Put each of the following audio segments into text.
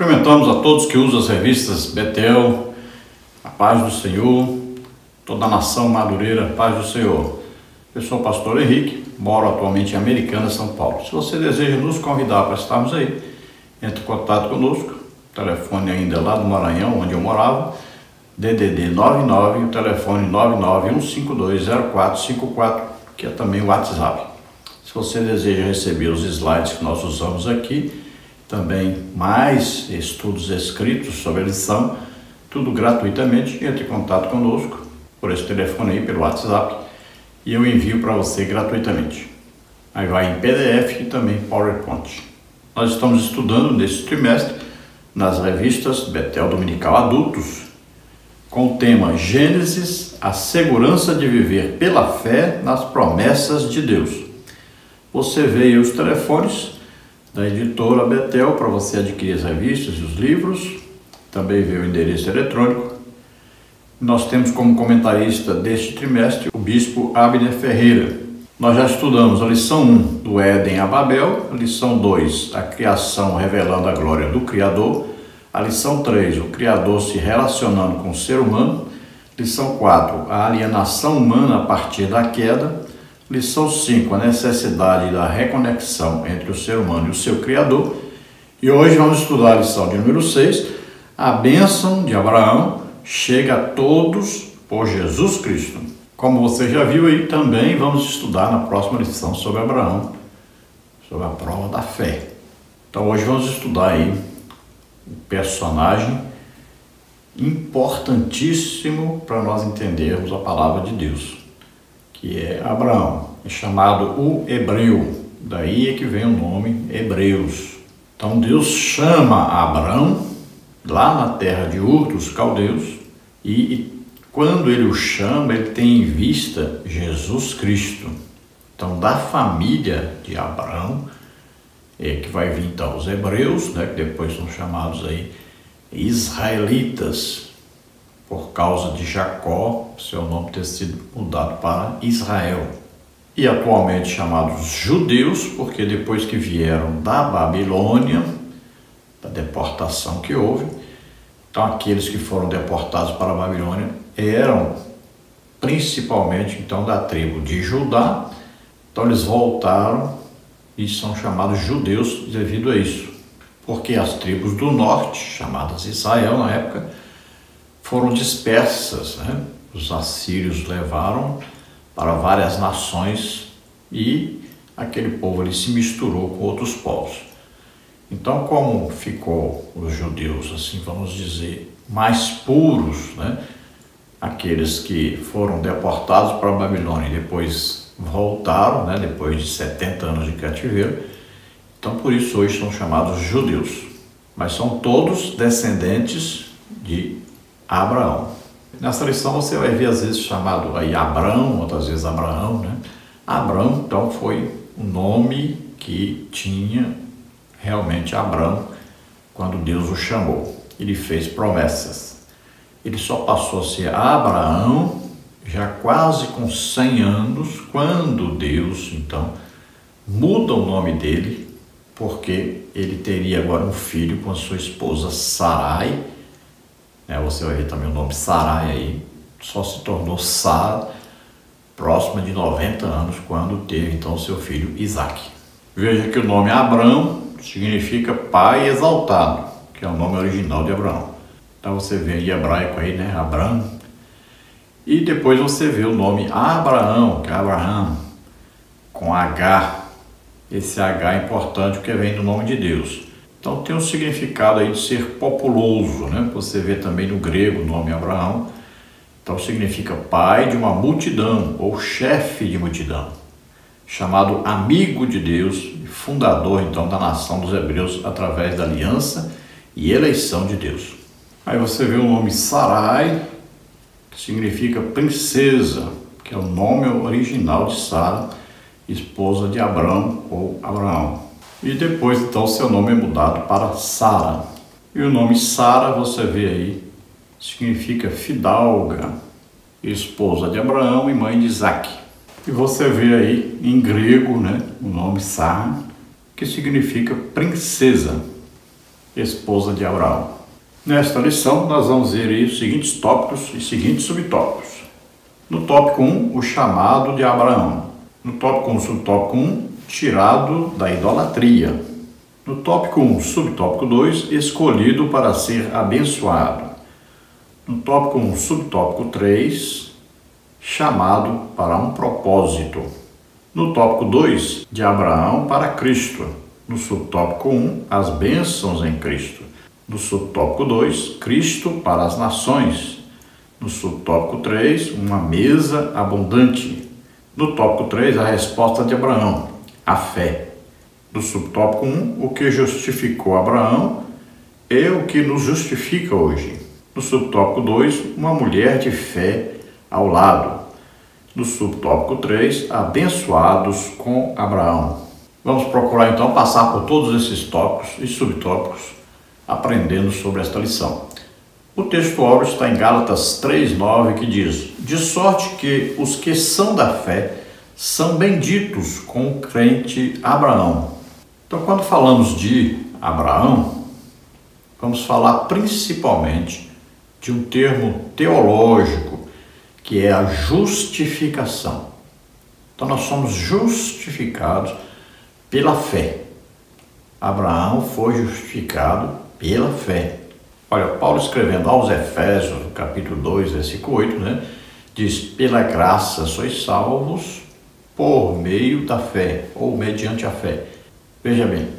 Cumprimentamos a todos que usam as revistas Betel, a paz do Senhor, toda a nação madureira, paz do Senhor. Eu sou o pastor Henrique, moro atualmente em Americana, São Paulo. Se você deseja nos convidar para estarmos aí, entre em contato conosco, o telefone ainda é lá do Maranhão, onde eu morava, DDD 99, o telefone 991520454, que é também o WhatsApp. Se você deseja receber os slides que nós usamos aqui, também mais estudos escritos sobre a lição, tudo gratuitamente, entre em contato conosco por esse telefone aí, pelo WhatsApp, e eu envio para você gratuitamente. Aí vai em PDF e também PowerPoint. Nós estamos estudando nesse trimestre nas revistas Betel Dominical Adultos, com o tema Gênesis, a segurança de viver pela fé nas promessas de Deus. Você vê aí os telefones da editora Betel para você adquirir as revistas e os livros, também vê o endereço eletrônico. Nós temos como comentarista deste trimestre o bispo Abner Ferreira. Nós já estudamos a lição 1 do Éden a Babel, a lição 2, a criação revelando a glória do Criador, a lição 3, o Criador se relacionando com o ser humano, lição 4, a alienação humana a partir da queda, lição 5, a necessidade da reconexão entre o ser humano e o seu Criador. E hoje vamos estudar a lição de número 6, a bênção de Abraão chega a todos por Jesus Cristo. Como você já viu aí, também vamos estudar na próxima lição sobre Abraão, sobre a prova da fé. Então hoje vamos estudar aí um personagem importantíssimo para nós entendermos a palavra de Deus, que é Abraão, é chamado o Hebreu, daí é que vem o nome Hebreus. Então Deus chama Abraão lá na terra de Ur dos Caldeus e quando ele o chama, ele tem em vista Jesus Cristo. Então da família de Abraão é que vai vir então os hebreus, né, que depois são chamados aí israelitas, por causa de Jacó, seu nome ter sido mudado para Israel. E atualmente chamados judeus, porque depois que vieram da Babilônia, da deportação que houve, então aqueles que foram deportados para a Babilônia eram principalmente então da tribo de Judá, então eles voltaram e são chamados judeus devido a isso, porque as tribos do norte, chamadas Israel na época, foram dispersas, né? Os assírios levaram para várias nações e aquele povo ali se misturou com outros povos. Então, como ficou os judeus, assim vamos dizer, mais puros, né? Aqueles que foram deportados para a Babilônia e depois voltaram, né? Depois de 70 anos de cativeiro, então por isso hoje são chamados judeus, mas são todos descendentes de Abraão. Nessa lição você vai ver às vezes chamado aí Abrão, outras vezes Abraão, né? Abrão então foi o nome que tinha realmente Abrão quando Deus o chamou. Ele fez promessas. Ele só passou a ser Abraão já quase com 100 anos, quando Deus então muda o nome dele, porque ele teria agora um filho com a sua esposa Sarai. Você vai ver também o nome Sarai aí, só se tornou Sara próxima de 90 anos, quando teve então seu filho Isaac. Veja que o nome Abrão significa pai exaltado, que é o nome original de Abraão. Então você vê em hebraico aí, né, Abrão. E depois você vê o nome Abraão, que é Abraham, com H. Esse H é importante porque vem do nome de Deus. Então tem um significado aí de ser populoso, né? Você vê também no grego o nome Abraão. Então significa pai de uma multidão ou chefe de multidão, chamado amigo de Deus e fundador então da nação dos hebreus através da aliança e eleição de Deus. Aí você vê o nome Sarai, que significa princesa, que é o nome original de Sara, esposa de Abrão ou Abraão. E depois, então, seu nome é mudado para Sara. E o nome Sara, você vê aí, significa fidalga, esposa de Abraão e mãe de Isaac. E você vê aí, em grego, né, o nome Sara, que significa princesa. esposa de Abraão. Nesta lição, nós vamos ver aí os seguintes tópicos e seguintes subtópicos. No tópico 1, o chamado de Abraão. No tópico 1, subtópico 1, tirado da idolatria. No tópico 1, subtópico 2, escolhido para ser abençoado. No tópico 1, subtópico 3, chamado para um propósito. No tópico 2, de Abraão para Cristo. No subtópico 1, as bênçãos em Cristo. No subtópico 2, Cristo para as nações. No subtópico 3, uma mesa abundante. No tópico 3, a resposta de Abraão, a fé. No subtópico 1, o que justificou Abraão é o que nos justifica hoje. No subtópico 2, uma mulher de fé ao lado. No subtópico 3, abençoados com Abraão. Vamos procurar então passar por todos esses tópicos e subtópicos, aprendendo sobre esta lição. O texto áureo está em Gálatas 3:9, que diz: de sorte que os que são da fé são benditos com o crente Abraão. Então, quando falamos de Abraão, vamos falar principalmente de um termo teológico, que é a justificação. Então, nós somos justificados pela fé. Abraão foi justificado pela fé. Olha, Paulo escrevendo aos Efésios, capítulo 2, versículo 8, diz: pela graça sois salvos por meio da fé, ou mediante a fé. Veja bem,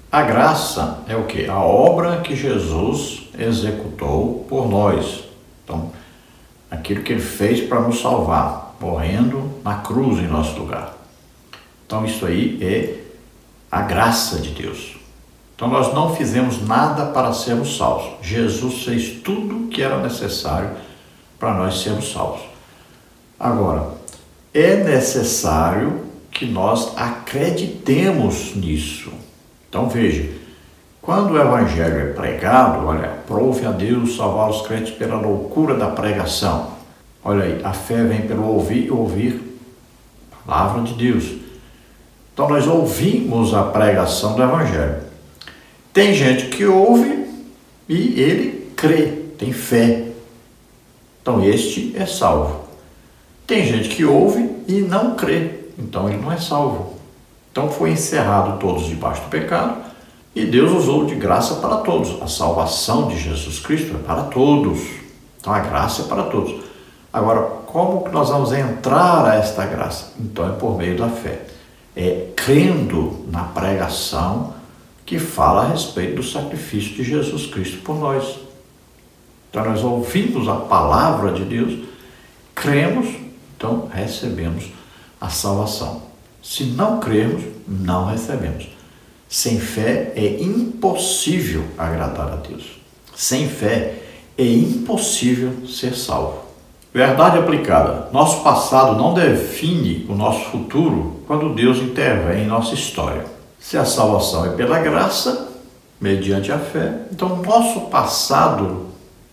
a graça é o quê? A obra que Jesus executou por nós. Então, aquilo que ele fez para nos salvar, morrendo na cruz em nosso lugar. Então, isso aí é a graça de Deus. Então, nós não fizemos nada para sermos salvos. Jesus fez tudo o que era necessário para nós sermos salvos. Agora, é necessário que nós acreditemos nisso. Então, veja, quando o evangelho é pregado, olha, prove a Deus salvar os crentes pela loucura da pregação. Olha aí, a fé vem pelo ouvir e ouvir a palavra de Deus. Então, nós ouvimos a pregação do evangelho. Tem gente que ouve e ele crê, tem fé. Então, este é salvo. Tem gente que ouve e não crê, então ele não é salvo. Então, foi encerrado todos debaixo do pecado e Deus usou de graça para todos. A salvação de Jesus Cristo é para todos. Então, a graça é para todos. Agora, como que nós vamos entrar a esta graça? Então, é por meio da fé. É crendo na pregação que fala a respeito do sacrifício de Jesus Cristo por nós. Então, nós ouvimos a palavra de Deus, cremos, então recebemos a salvação. Se não crermos, não recebemos. Sem fé é impossível agradar a Deus. Sem fé é impossível ser salvo. Verdade aplicada. Nosso passado não define o nosso futuro quando Deus intervém em nossa história. Se a salvação é pela graça, mediante a fé, então nosso passado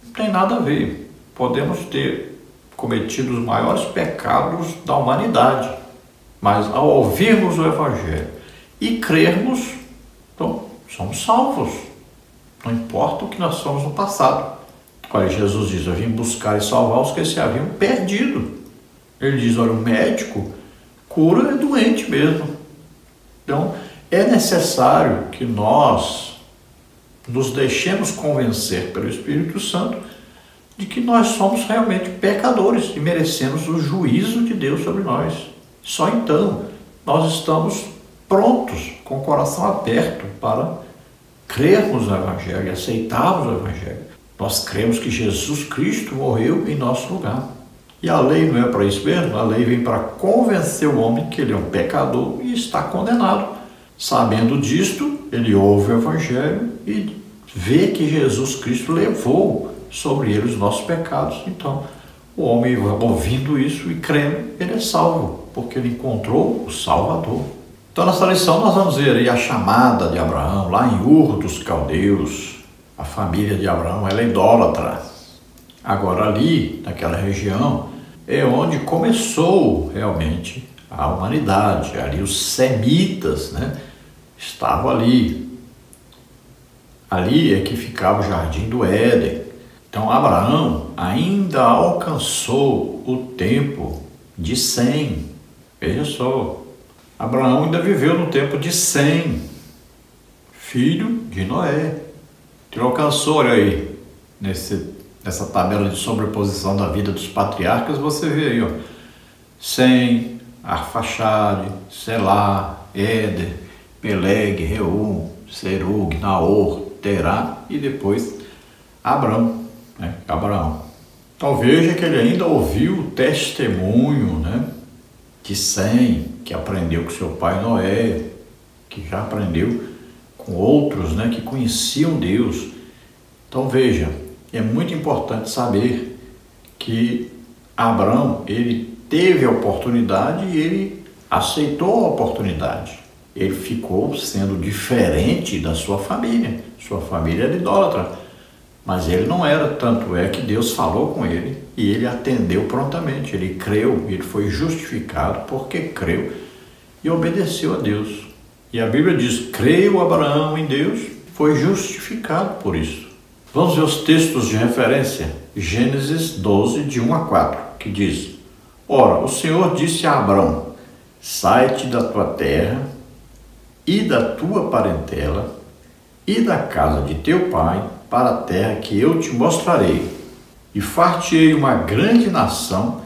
não tem nada a ver. Podemos ter cometido os maiores pecados da humanidade, mas ao ouvirmos o evangelho e crermos, então somos salvos. Não importa o que nós somos no passado. Olha, Jesus diz: eu vim buscar e salvar os que se haviam perdido. Ele diz: olha, o médico cura é doente mesmo. Então, é necessário que nós nos deixemos convencer pelo Espírito Santo de que nós somos realmente pecadores e merecemos o juízo de Deus sobre nós. Só então nós estamos prontos, com o coração aberto, para crermos no Evangelho e aceitarmos o Evangelho. Nós cremos que Jesus Cristo morreu em nosso lugar. E a lei não é para isso mesmo? A lei vem para convencer o homem que ele é um pecador e está condenado. Sabendo disto, ele ouve o Evangelho e vê que Jesus Cristo levou sobre ele os nossos pecados. Então, o homem, ouvindo isso e crendo, ele é salvo, porque ele encontrou o Salvador. Então, nessa lição, nós vamos ver aí a chamada de Abraão, lá em Ur dos Caldeus. A família de Abraão, ela é idólatra. Agora, ali, naquela região, é onde começou realmente a humanidade. Ali os semitas, estavam ali. Ali é que ficava o jardim do Éden. Então Abraão ainda alcançou o tempo de 100. Veja só, Abraão ainda viveu no tempo de 100, filho de Noé. Ele alcançou, olha aí, nessa tabela de sobreposição da vida dos patriarcas, você vê aí, ó, Sem, Arfaxade, Selá, Éder, Peleg, Reum, Serug, Naor, Terá e depois Abrão, né? Abraão. Então veja que ele ainda ouviu o testemunho, né, de Sem, que aprendeu com seu pai Noé, que já aprendeu com outros, né, que conheciam Deus. Então veja, é muito importante saber que Abrão, ele teve a oportunidade e ele aceitou a oportunidade. Ele ficou sendo diferente da sua família. Sua família era idólatra, mas ele não era, tanto é que Deus falou com ele e ele atendeu prontamente. Ele creu, ele foi justificado porque creu e obedeceu a Deus. E a Bíblia diz, creu Abraão em Deus, foi justificado por isso. Vamos ver os textos de referência. Gênesis 12, de 1 a 4, que diz, ora, o Senhor disse a Abrão, sai-te da tua terra e da tua parentela e da casa de teu pai para a terra que eu te mostrarei. E far-te-ei uma grande nação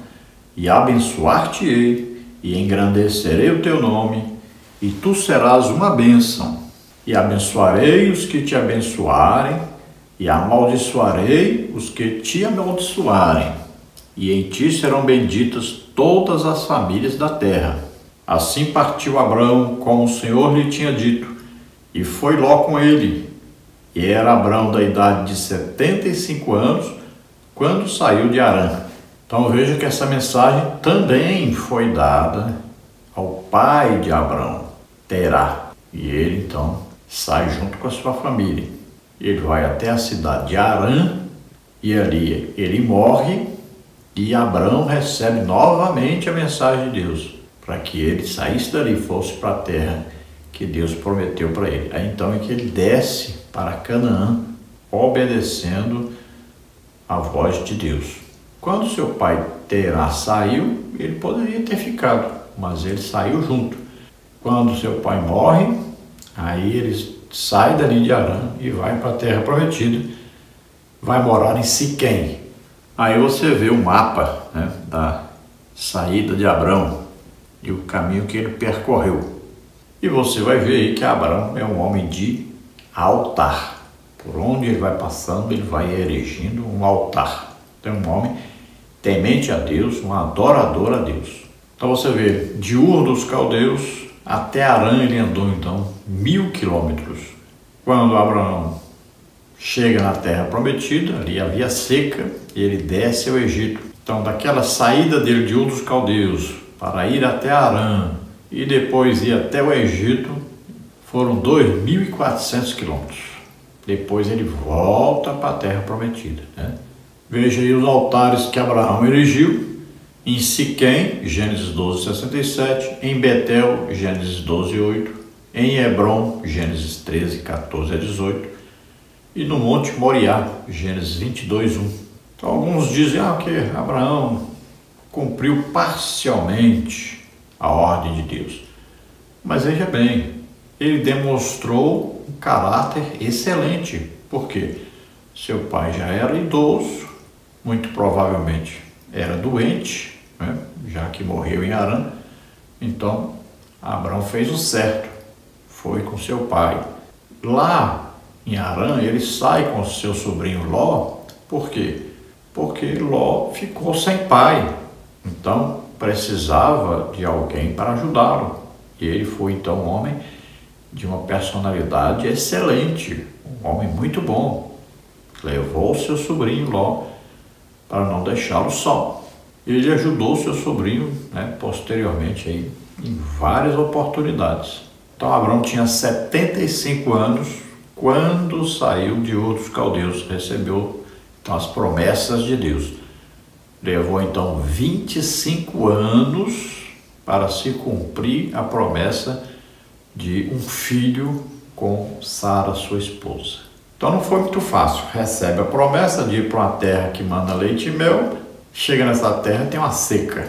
e abençoar-te-ei e engrandecerei o teu nome e tu serás uma bênção. E abençoarei os que te abençoarem e amaldiçoarei os que te amaldiçoarem. E em ti serão benditas todas as famílias da terra. Assim partiu Abrão, como o Senhor lhe tinha dito, e foi Ló com ele. E era Abrão da idade de 75 anos, quando saiu de Harã. Então veja que essa mensagem também foi dada ao pai de Abrão, Terá. E ele então sai junto com a sua família. Ele vai até a cidade de Harã, e ali ele morre, e Abrão recebe novamente a mensagem de Deus, para que ele saísse dali e fosse para a terra que Deus prometeu para ele. Aí então é que ele desce para Canaã, obedecendo a voz de Deus. Quando seu pai Terá saiu, ele poderia ter ficado, mas ele saiu junto. Quando seu pai morre, aí ele sai dali de Harã e vai para a terra prometida, vai morar em Siquém. Aí você vê o mapa, né, da saída de Abrão e o caminho que ele percorreu. E você vai ver aí que Abrão é um homem de altar. Por onde ele vai passando, ele vai erigindo um altar. Então, um homem temente a Deus, um adorador a Deus. Então você vê, de Ur dos Caldeus até Harã ele andou então 1000 quilômetros. Quando Abraão chega na terra prometida, ali havia seca, e ele desce ao Egito. Então daquela saída dele de Ur dos Caldeus para ir até Harã e depois ir até o Egito, foram 2.400 quilômetros. Depois ele volta para a terra prometida, né? Veja aí os altares que Abraão erigiu em Siquém, Gênesis 12, 67, em Betel, Gênesis 12, 8, em Hebrom, Gênesis 13, 14 a 18, e no Monte Moriá, Gênesis 22, 1. Então alguns dizem que Abraão cumpriu parcialmente a ordem de Deus. Mas veja bem, ele demonstrou um caráter excelente. Por quê? Seu pai já era idoso, muito provavelmente era doente, né? Já que morreu em Harã. Então Abraão fez o certo, foi com seu pai. Lá em Harã ele sai com seu sobrinho Ló. Por quê? Porque Ló ficou sem pai, então precisava de alguém para ajudá-lo. E ele foi então um homem de uma personalidade excelente, um homem muito bom. Levou seu sobrinho Ló para não deixá-lo só. Ele ajudou seu sobrinho, né, posteriormente aí, em várias oportunidades. Então Abraão tinha 75 anos quando saiu de Ur dos Caldeus, recebeu então as promessas de Deus. Levou então 25 anos para se cumprir a promessa de um filho com Sara, sua esposa. Então não foi muito fácil. Recebe a promessa de ir para uma terra que manda leite e mel, chega nessa terra e tem uma seca.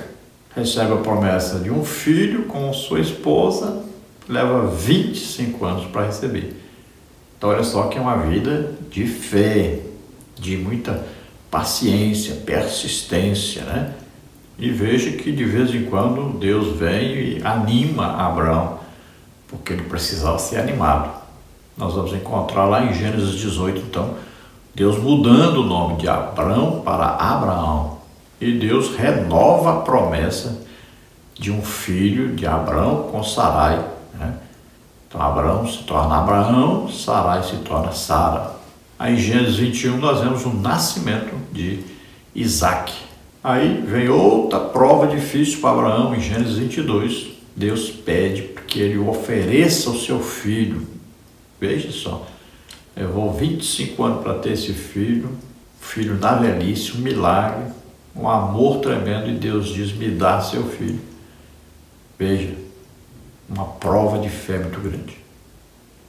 Recebe a promessa de um filho com sua esposa, leva 25 anos para receber. Então olha só que é uma vida de fé, de muita paciência, persistência, né? E veja que de vez em quando Deus vem e anima Abraão, porque ele precisava ser animado. Nós vamos encontrar lá em Gênesis 18, então, Deus mudando o nome de Abrão para Abraão. E Deus renova a promessa de um filho de Abrão com Sarai, né? Então, Abrão se torna Abraão, Sarai se torna Sara. Aí em Gênesis 21 nós vemos o nascimento de Isaac. Aí vem outra prova difícil para Abraão, em Gênesis 22. Deus pede que ele ofereça o seu filho. Veja só, levou 25 anos para ter esse filho na velhice, um milagre, um amor tremendo, e Deus diz, me dá seu filho. Veja, uma prova de fé muito grande.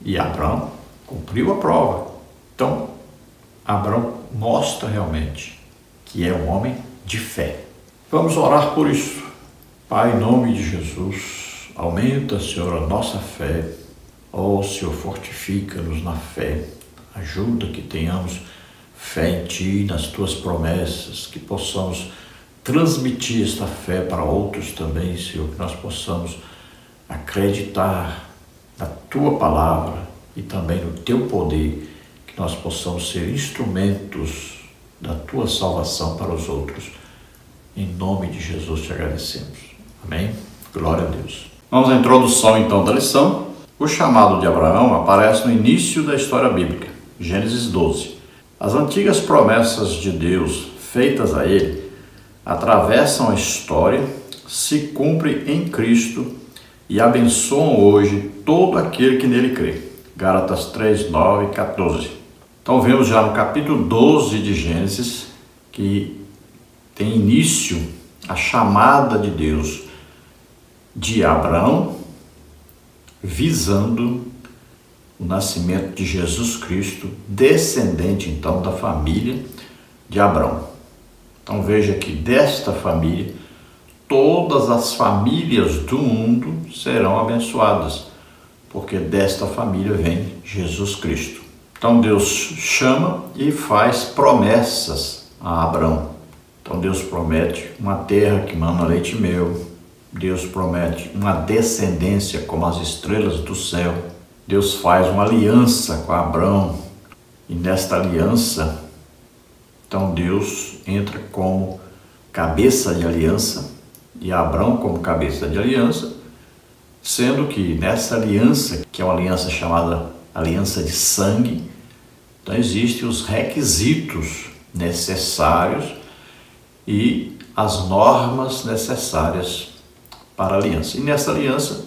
E Abraão cumpriu a prova. Então, Abraão mostra realmente que é um homem de fé. Vamos orar por isso. Pai, em nome de Jesus, aumenta, Senhor, a nossa fé. Ó Senhor, fortifica-nos na fé. Ajuda que tenhamos fé em Ti, nas Tuas promessas, que possamos transmitir esta fé para outros também, Senhor, que nós possamos acreditar na Tua palavra e também no Teu poder, que nós possamos ser instrumentos da Tua salvação para os outros. Em nome de Jesus te agradecemos. Amém? Glória a Deus. Vamos à introdução então da lição. O chamado de Abraão aparece no início da história bíblica, Gênesis 12. As antigas promessas de Deus feitas a ele atravessam a história, se cumprem em Cristo e abençoam hoje todo aquele que nele crê. Gálatas 3, 9 e 14. Então vemos já no capítulo 12 de Gênesis que tem início a chamada de Deus de Abraão, visando o nascimento de Jesus Cristo, descendente então da família de Abraão. Então veja que desta família, todas as famílias do mundo serão abençoadas, porque desta família vem Jesus Cristo. Então Deus chama e faz promessas a Abraão. Então Deus promete uma terra que mana leite e mel. Deus promete uma descendência como as estrelas do céu. Deus faz uma aliança com Abraão. E nesta aliança, então Deus entra como cabeça de aliança e Abraão como cabeça de aliança, sendo que nessa aliança, que é uma aliança chamada aliança de sangue, então existem os requisitos necessários e as normas necessárias para a aliança. E nessa aliança,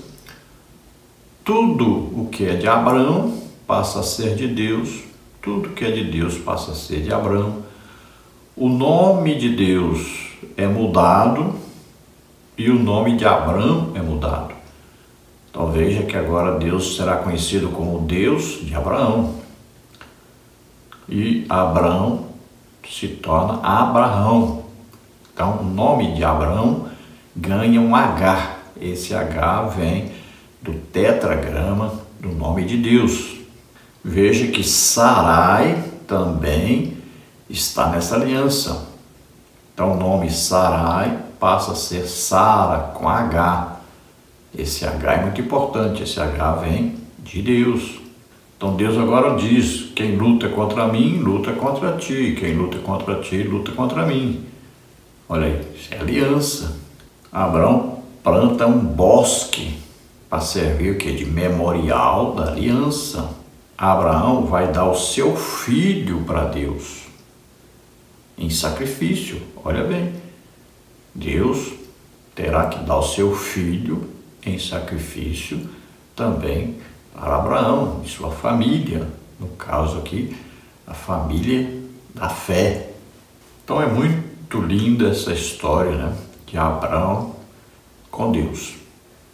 tudo o que é de Abraão passa a ser de Deus, tudo que é de Deus passa a ser de Abraão. O nome de Deus é mudado e o nome de Abraão é mudado. Então veja que agora Deus será conhecido como Deus de Abraão. E Abraão se torna Abraão. Então o nome de Abraão ganha um H. Esse H vem do tetragrama do nome de Deus. Veja que Sarai também está nessa aliança. Então o nome Sarai passa a ser Sara com H. Esse H é muito importante, esse H vem de Deus. Então Deus agora diz, quem luta contra mim, luta contra ti. Quem luta contra ti, luta contra mim. Olha aí, isso é aliança. Abraão planta um bosque para servir o quê? De memorial da aliança. Abraão vai dar o seu filho para Deus em sacrifício. Olha bem, Deus terá que dar o seu filho em sacrifício também para Abraão e sua família, no caso aqui, a família da fé. Então é muito linda essa história, né, de Abraão com Deus.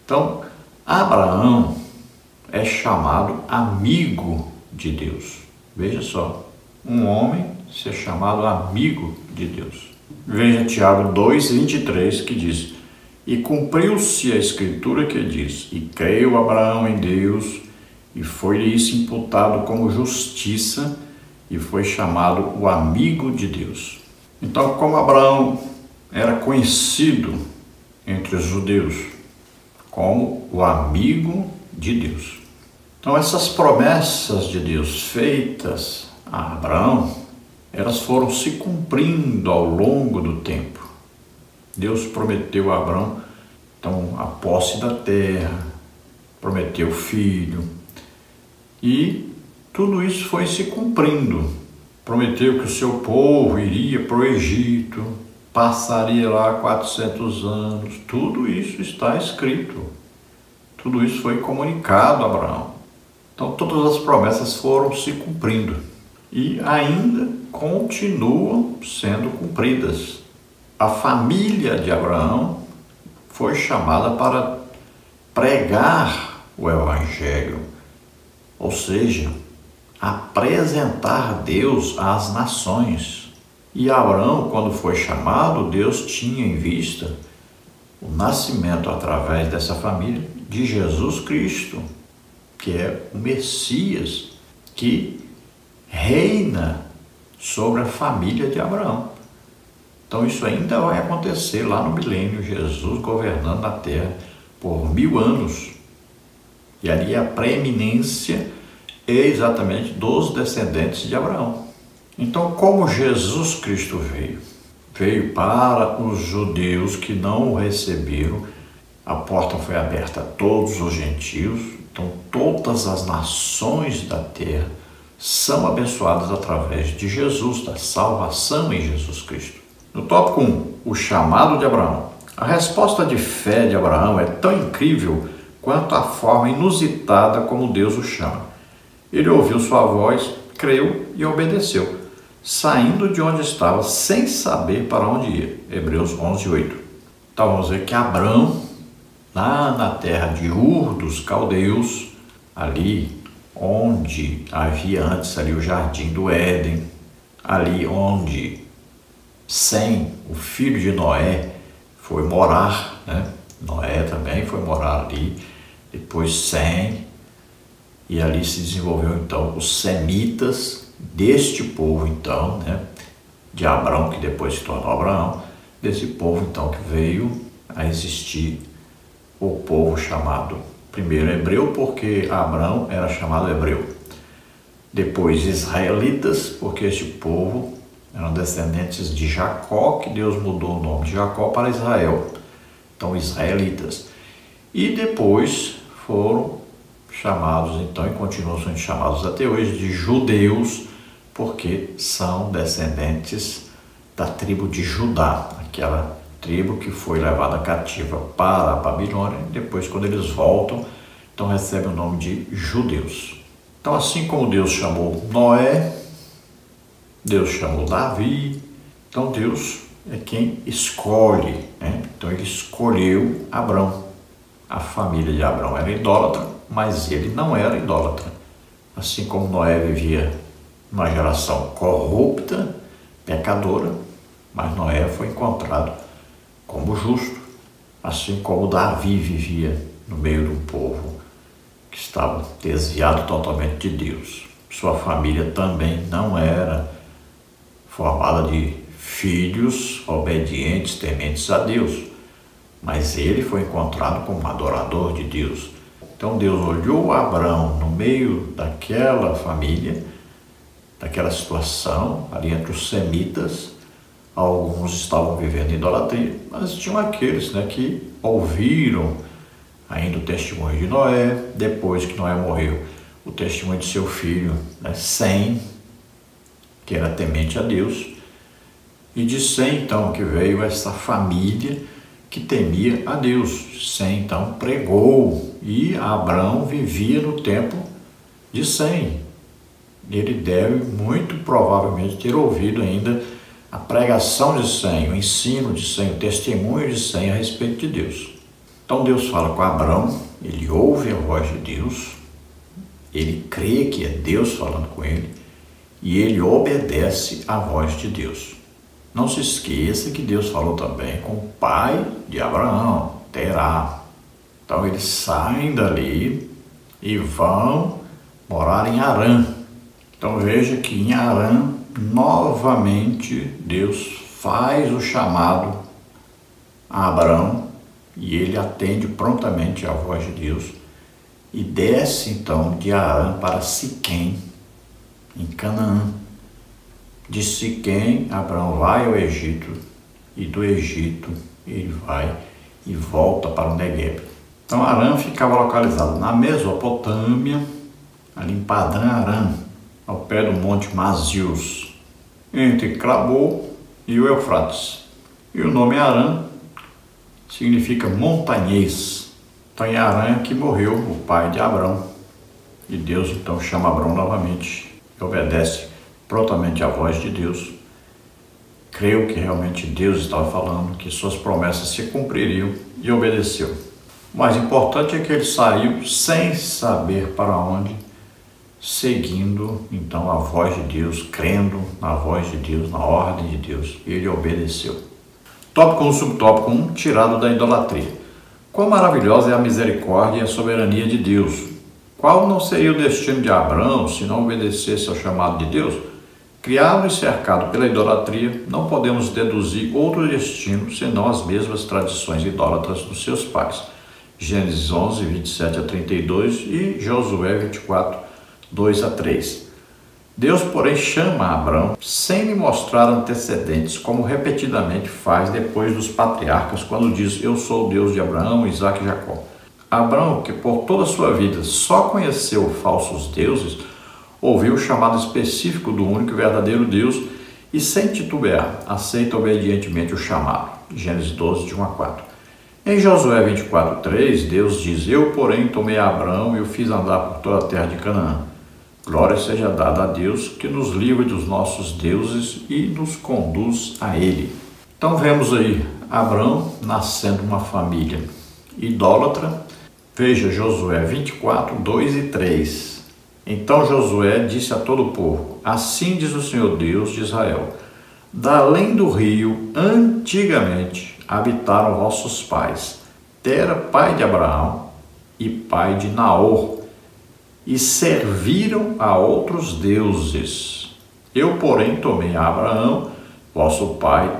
Então, Abraão é chamado amigo de Deus. Veja só, um homem ser chamado amigo de Deus. Veja Tiago 2:23 que diz: e cumpriu-se a escritura que diz, e creu Abraão em Deus, e foi-lhe isso imputado como justiça, e foi chamado o amigo de Deus. Então, como Abraão era conhecido entre os judeus como o amigo de Deus. Então, essas promessas de Deus feitas a Abraão, elas foram se cumprindo ao longo do tempo. Deus prometeu a Abraão, então, a posse da terra, prometeu filho, e tudo isso foi se cumprindo. Prometeu que o seu povo iria para o Egito, passaria lá 400 anos, tudo isso está escrito. Tudo isso foi comunicado a Abraão. Então, todas as promessas foram se cumprindo e ainda continuam sendo cumpridas. A família de Abraão foi chamada para pregar o Evangelho, ou seja, apresentar Deus às nações. E Abraão, quando foi chamado, Deus tinha em vista o nascimento através dessa família de Jesus Cristo, que é o Messias, que reina sobre a família de Abraão. Então isso ainda vai acontecer lá no milênio, Jesus governando a terra por 1000 anos. E ali a preeminência é exatamente dos descendentes de Abraão. Então, como Jesus Cristo veio para os judeus que não o receberam, a porta foi aberta a todos os gentios, então todas as nações da terra são abençoadas através de Jesus, da salvação em Jesus Cristo. No tópico 1, o chamado de Abraão. A resposta de fé de Abraão é tão incrível quanto a forma inusitada como Deus o chama. Ele ouviu sua voz, creu e obedeceu, saindo de onde estava sem saber para onde ia. Hebreus 11:8. Então vamos ver que Abraão, lá na terra de Ur dos Caldeus, ali onde havia antes ali o jardim do Éden, ali onde Sem, o filho de Noé, foi morar, né? Noé também foi morar ali, depois Sem, e ali se desenvolveu então os semitas deste povo então, né? De Abraão, que depois se tornou Abraão, desse povo então que veio a existir o povo chamado primeiro hebreu, porque Abraão era chamado hebreu, depois israelitas, porque este povo eram descendentes de Jacó, que Deus mudou o nome de Jacó para Israel, então israelitas, e depois foram chamados então e continuam sendo chamados até hoje de judeus, porque são descendentes da tribo de Judá, aquela tribo que foi levada cativa para a Babilônia, e depois quando eles voltam, então recebem o nome de judeus. Então assim como Deus chamou Noé, Deus chamou Davi, então Deus é quem escolhe, né? Então ele escolheu Abraão. A família de Abraão era idólatra, mas ele não era idólatra. Assim como Noé vivia numa geração corrupta, pecadora, mas Noé foi encontrado como justo, assim como Davi vivia no meio de um povo que estava desviado totalmente de Deus. Sua família também não era formada de filhos obedientes, tementes a Deus, mas ele foi encontrado como adorador de Deus. Então Deus olhou Abraão no meio daquela família, daquela situação, ali entre os semitas. Alguns estavam vivendo em idolatria, mas tinham aqueles, né, que ouviram ainda o testemunho de Noé, depois que Noé morreu, o testemunho de seu filho, né, Sem, que era temente a Deus, e de Sem, então, que veio essa família que temia a Deus. Sem, então, pregou, e Abraão vivia no tempo de Sem. Ele deve, muito provavelmente, ter ouvido ainda a pregação de Sem, o ensino de Sem, o testemunho de Sem a respeito de Deus. Então Deus fala com Abraão, ele ouve a voz de Deus, ele crê que é Deus falando com ele, e ele obedece à voz de Deus. Não se esqueça que Deus falou também com o pai de Abraão, Terá. Então eles saem dali e vão morar em Harã. Então veja que em Harã, novamente, Deus faz o chamado a Abraão e ele atende prontamente à voz de Deus e desce então de Harã para Siquém, em Canaã. De Siquém, Abraão vai ao Egito e do Egito ele vai e volta para o Negueb. Então Harã ficava localizado na Mesopotâmia, ali em Padã Arã, ao pé do Monte Masius, entre Crabô e o Eufrates. E o nome Harã significa montanhês. Então em Harã que morreu o pai de Abrão. E Deus então chama Abrão novamente e obedece prontamente à voz de Deus. Creu que realmente Deus estava falando, que suas promessas se cumpririam e obedeceu. O mais importante é que ele saiu sem saber para onde, seguindo então a voz de Deus, crendo na voz de Deus, na ordem de Deus, e ele obedeceu. Tópico 1, subtópico 1, tirado da idolatria. Quão maravilhosa é a misericórdia e a soberania de Deus! Qual não seria o destino de Abraão se não obedecesse ao chamado de Deus? Criado e cercado pela idolatria, não podemos deduzir outro destino senão as mesmas tradições idólatras dos seus pais. Gênesis 11, 27 a 32 e Josué 24, 2 a 3. Deus, porém, chama Abrão sem lhe mostrar antecedentes, como repetidamente faz depois dos patriarcas, quando diz: eu sou o Deus de Abraão, Isaque e Jacó. Abrão, que por toda a sua vida só conheceu falsos deuses, ouviu o chamado específico do único e verdadeiro Deus e, sem titubear, aceita obedientemente o chamado. Gênesis 12, de 1 a 4. Em Josué 24, 3, Deus diz: eu, porém, tomei Abrão e o fiz andar por toda a terra de Canaã. Glória seja dada a Deus, que nos livra dos nossos deuses e nos conduz a Ele. Então vemos aí Abrão nascendo uma família idólatra. Veja Josué 24, 2 e 3. Então Josué disse a todo o povo: assim diz o Senhor Deus de Israel: da além do rio, antigamente, habitaram vossos pais, Tera, pai de Abraão, e pai de Naor, e serviram a outros deuses. Eu, porém, tomei a Abraão, vosso pai,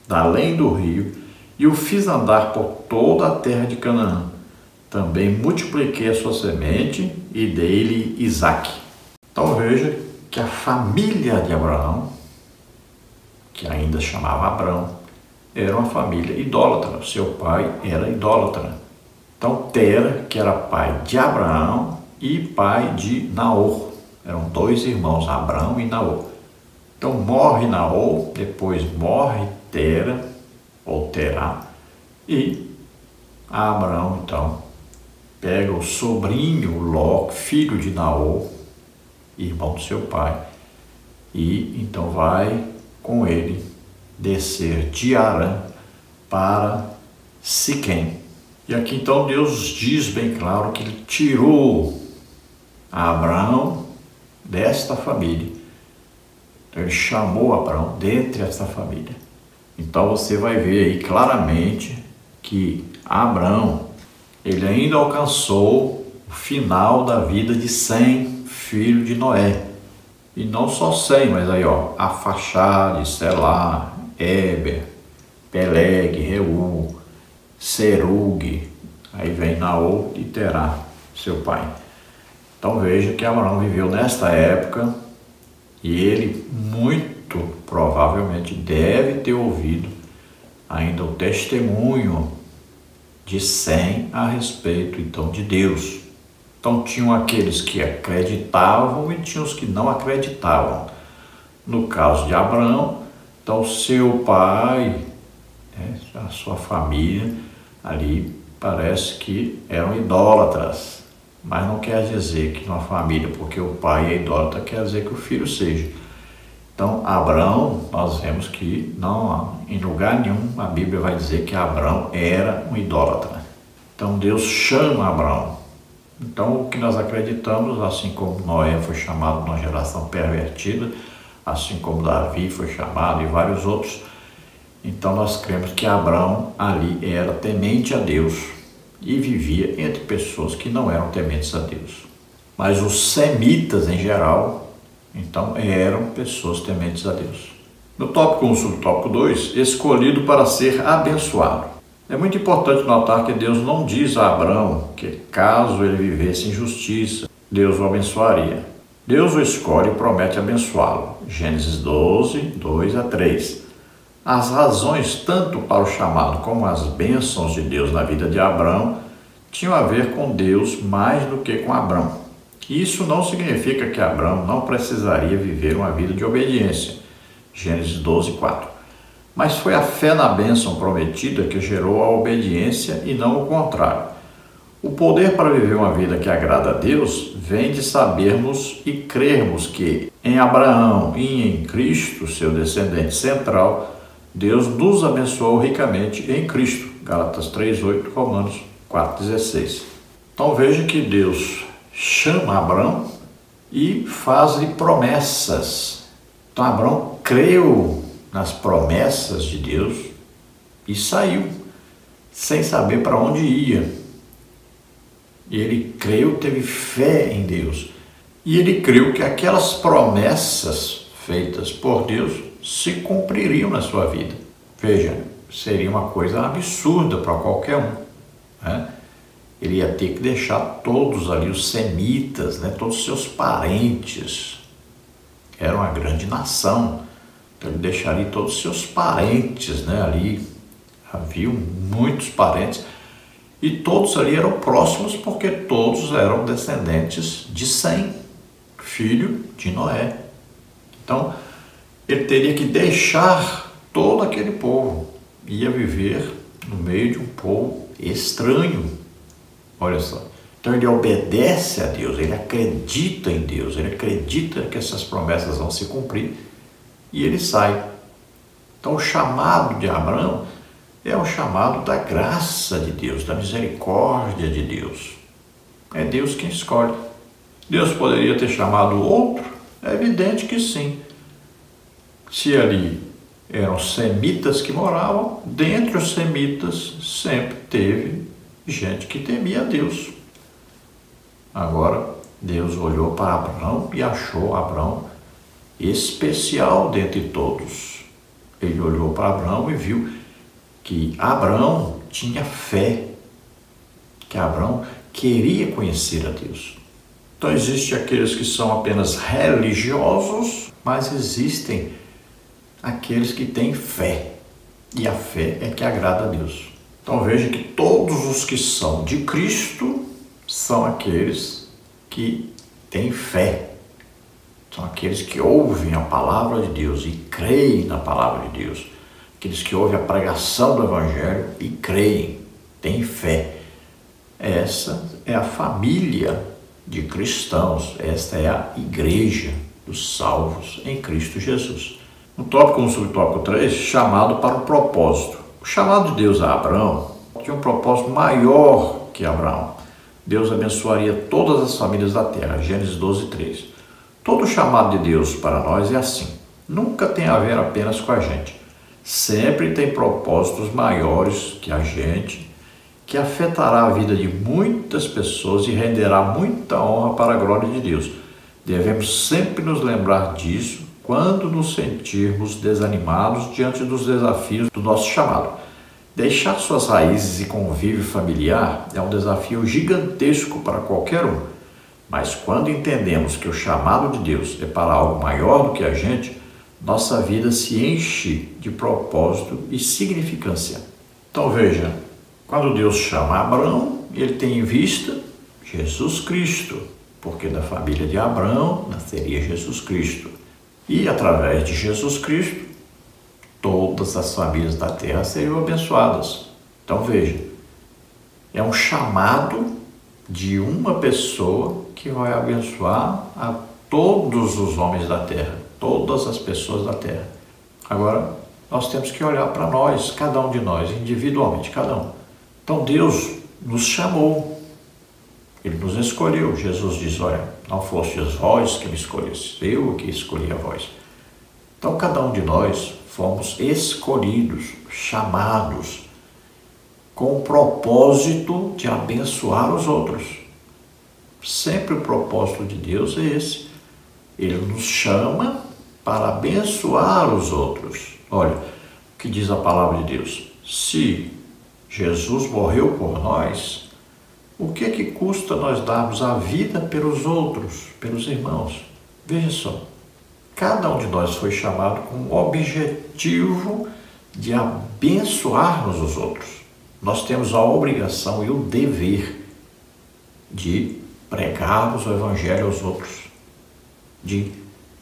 da além do rio, e o fiz andar por toda a terra de Canaã. Também multipliquei a sua semente e dei-lhe Isaque. Então veja que a família de Abraão, que ainda chamava Abrão, era uma família idólatra. Seu pai era idólatra. Então Tera, que era pai de Abraão e pai de Naor, eram dois irmãos, Abrão e Naor. Então morre Naor, depois morre Tera, ou Terá, e Abraão então pega o sobrinho Ló, filho de Naor, irmão do seu pai, e então vai com ele descer de Harã para Siquém. E aqui então Deus diz bem claro que ele tirou Abraão desta família. Então ele chamou Abraão dentre esta família. Então você vai ver aí claramente que Abraão, ele ainda alcançou o final da vida de Sem, filho de Noé. E não só Sem, mas aí Arfaxade, Selá, Éber, Peleg, Reu, Serug, aí vem Naor e Terá, seu pai. Então veja que Abraão viveu nesta época e ele muito provavelmente deve ter ouvido ainda o testemunho de Sem a respeito então de Deus. Então tinham aqueles que acreditavam e tinham os que não acreditavam. No caso de Abraão, então seu pai, a sua família ali parece que eram idólatras, mas não quer dizer que numa família, porque o pai é idólatra, quer dizer que o filho seja. Então Abraão, nós vemos que não, em lugar nenhum a Bíblia vai dizer que Abraão era um idólatra. Então Deus chama Abraão Então, o que nós acreditamos, assim como Noé foi chamado numa geração pervertida, assim como Davi foi chamado e vários outros, então nós cremos que Abraão ali era temente a Deus e vivia entre pessoas que não eram tementes a Deus. Mas os semitas em geral, então, eram pessoas tementes a Deus. No tópico 1, subtópico 2, escolhido para ser abençoado. É muito importante notar que Deus não diz a Abraão que, caso ele vivesse em justiça, Deus o abençoaria. Deus o escolhe e promete abençoá-lo. Gênesis 12, 2 a 3. As razões, tanto para o chamado como as bênçãos de Deus na vida de Abraão, tinham a ver com Deus mais do que com Abraão. Isso não significa que Abraão não precisaria viver uma vida de obediência. Gênesis 12, 4. Mas foi a fé na bênção prometida que gerou a obediência e não o contrário. O poder para viver uma vida que agrada a Deus vem de sabermos e crermos que em Abraão e em Cristo, seu descendente central, Deus nos abençoou ricamente em Cristo. Gálatas 3:8, Romanos 4:16. Então veja que Deus chama Abraão e faz-lhe promessas. Então Abraão creu nas promessas de Deus e saiu, sem saber para onde ia. E ele creu, teve fé em Deus. E ele creu que aquelas promessas feitas por Deus se cumpririam na sua vida. Veja, seria uma coisa absurda para qualquer um, né? Ele ia ter que deixar todos ali, os semitas, né? Todos os seus parentes. Era uma grande nação. Então ele deixaria todos os seus parentes, né? Ali haviam muitos parentes. E todos ali eram próximos porque todos eram descendentes de Sem, filho de Noé. Então, ele teria que deixar todo aquele povo. Ia viver no meio de um povo estranho. Olha só. Então ele obedece a Deus, ele acredita em Deus, ele acredita que essas promessas vão se cumprir e ele sai. Então o chamado de Abraão é o chamado da graça de Deus, da misericórdia de Deus. É Deus quem escolhe. Deus poderia ter chamado outro? É evidente que sim. Se ali eram semitas que moravam, dentre os semitas sempre teve gente que temia a Deus. Agora, Deus olhou para Abraão e achou Abraão especial dentre todos. Ele olhou para Abraão e viu que Abraão tinha fé, que Abraão queria conhecer a Deus. Então existem aqueles que são apenas religiosos, mas existem aqueles que têm fé, e a fé é que agrada a Deus. Então veja que todos os que são de Cristo são aqueles que têm fé, são aqueles que ouvem a palavra de Deus e creem na palavra de Deus, aqueles que ouvem a pregação do Evangelho e creem, têm fé. Essa é a família de cristãos, esta é a igreja dos salvos em Cristo Jesus. No tópico 1, subtópico 3, chamado para um propósito. O chamado de Deus a Abraão tinha um propósito maior que Abraão. Deus abençoaria todas as famílias da terra, Gênesis 12, 3. Todo chamado de Deus para nós é assim. Nunca tem a ver apenas com a gente. Sempre tem propósitos maiores que a gente, que afetará a vida de muitas pessoas e renderá muita honra para a glória de Deus. Devemos sempre nos lembrar disso quando nos sentirmos desanimados diante dos desafios do nosso chamado. Deixar suas raízes e convívio familiar é um desafio gigantesco para qualquer um. Mas quando entendemos que o chamado de Deus é para algo maior do que a gente, nossa vida se enche de propósito e significância. Então veja, quando Deus chama Abraão, ele tem em vista Jesus Cristo, porque da família de Abraão nasceria Jesus Cristo. E através de Jesus Cristo, todas as famílias da terra seriam abençoadas. Então veja, é um chamado de uma pessoa que vai abençoar a todos os homens da terra, todas as pessoas da terra. Agora, nós temos que olhar para nós, cada um de nós, individualmente, cada um. Então Deus nos chamou Ele nos escolheu. Jesus diz, olha, não fostes vós que me escolhestes, eu que escolhi a vós. Então cada um de nós fomos escolhidos, chamados, com o propósito de abençoar os outros. Sempre o propósito de Deus é esse. Ele nos chama para abençoar os outros. Olha, o que diz a palavra de Deus? Se Jesus morreu por nós, o que custa nós darmos a vida pelos outros, pelos irmãos? Veja só, cada um de nós foi chamado com o objetivo de abençoarmos os outros. Nós temos a obrigação e o dever de pregarmos o Evangelho aos outros, de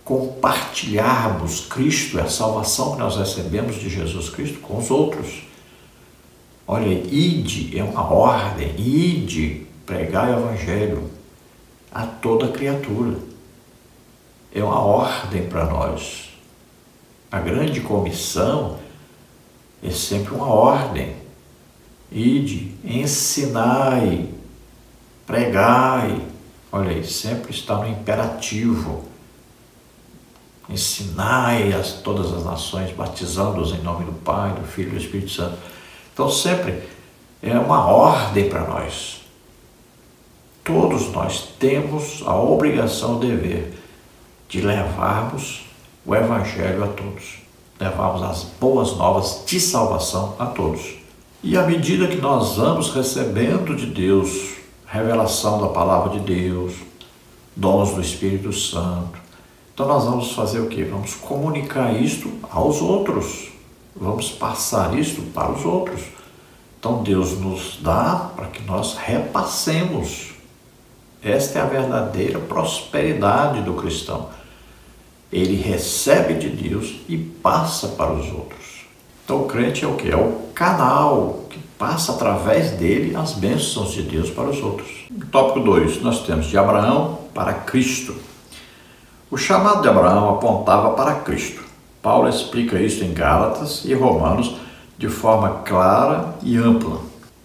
compartilharmos Cristo, a salvação que nós recebemos de Jesus Cristo, com os outros. Olha, ide é uma ordem, ide, pregar o Evangelho a toda criatura. É uma ordem para nós. A grande comissão é sempre uma ordem. Ide, ensinai, pregai. Olha aí, sempre está no imperativo. Ensinai a todas as nações, batizando-os em nome do Pai, do Filho e do Espírito Santo. Então sempre é uma ordem para nós. Todos nós temos a obrigação, o dever de levarmos o Evangelho a todos. Levarmos as boas novas de salvação a todos. E à medida que nós vamos recebendo de Deus revelação da palavra de Deus, dons do Espírito Santo, então nós vamos fazer o quê? Vamos comunicar isto aos outros. Vamos passar isto para os outros. Então Deus nos dá para que nós repassemos. Esta é a verdadeira prosperidade do cristão. Ele recebe de Deus e passa para os outros. Então o crente é o quê? É o canal que passa através dele as bênçãos de Deus para os outros. No tópico 2, nós temos de Abraão para Cristo. O chamado de Abraão apontava para Cristo. Paulo explica isso em Gálatas e Romanos de forma clara e ampla.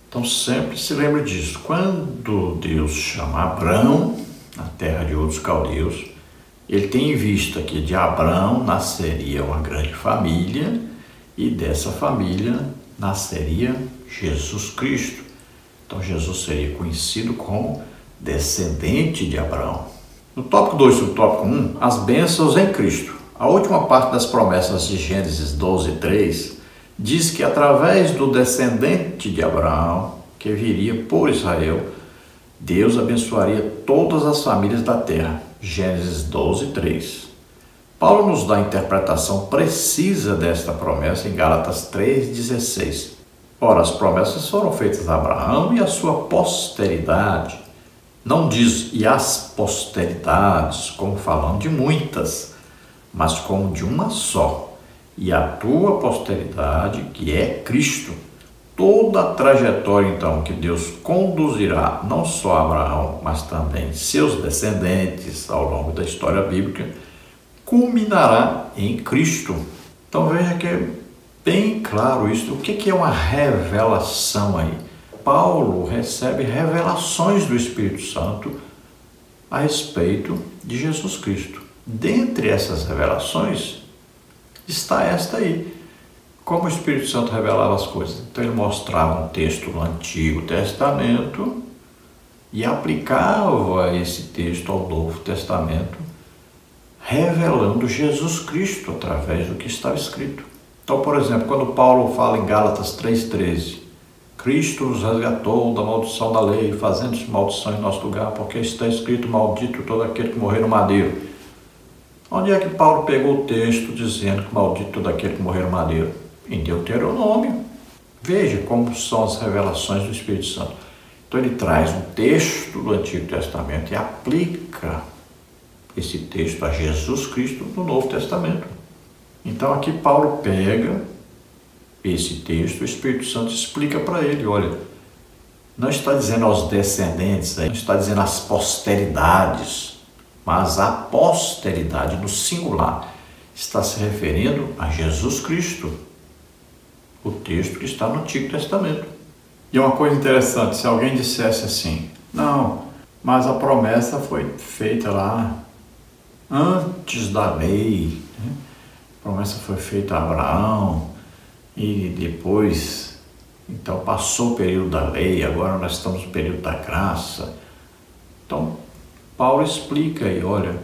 Então sempre se lembre disso. Quando Deus chama Abraão, na terra de outros caldeus, ele tem em vista que de Abraão nasceria uma grande família e dessa família nasceria Jesus Cristo. Então Jesus seria conhecido como descendente de Abraão. No tópico 2 e no tópico 1, as bênçãos em Cristo. A última parte das promessas de Gênesis 12, 3, diz que através do descendente de Abraão, que viria por Israel, Deus abençoaria todas as famílias da terra. Gênesis 12, 3. Paulo nos dá a interpretação precisa desta promessa em Gálatas 3,16. Ora, as promessas foram feitas a Abraão e a sua posteridade. Não diz e as posteridades, como falando de muitas, mas como de uma só, e a tua posteridade, que é Cristo. Toda a trajetória, então, que Deus conduzirá não só a Abraão, mas também seus descendentes ao longo da história bíblica, culminará em Cristo. Então veja que é bem claro isso. O que é uma revelação aí? Paulo recebe revelações do Espírito Santo a respeito de Jesus Cristo. Dentre essas revelações está esta aí. Como o Espírito Santo revelava as coisas? Então ele mostrava um texto do Antigo Testamento e aplicava esse texto ao Novo Testamento, revelando Jesus Cristo através do que estava escrito. Então, por exemplo, quando Paulo fala em Gálatas 3,13, Cristo nos resgatou da maldição da lei, fazendo-se maldição em nosso lugar, porque está escrito: maldito todo aquele que morrer no madeiro. Onde é que Paulo pegou o texto dizendo que maldito todo aquele que morrer no madeiro? Em Deuteronômio. Veja como são as revelações do Espírito Santo. Então ele traz um texto do Antigo Testamento e aplica esse texto a Jesus Cristo no Novo Testamento. Então aqui Paulo pega esse texto, o Espírito Santo explica para ele: olha, não está dizendo aos descendentes, não está dizendo às posteridades, mas a posteridade no singular está se referindo a Jesus Cristo, o texto que está no Antigo Testamento. E uma coisa interessante, se alguém dissesse assim: não, Mas a promessa foi feita lá antes da lei, né? A promessa foi feita a Abraão e depois, então passou o período da lei, agora nós estamos no período da graça. Então, Paulo explica aí, olha,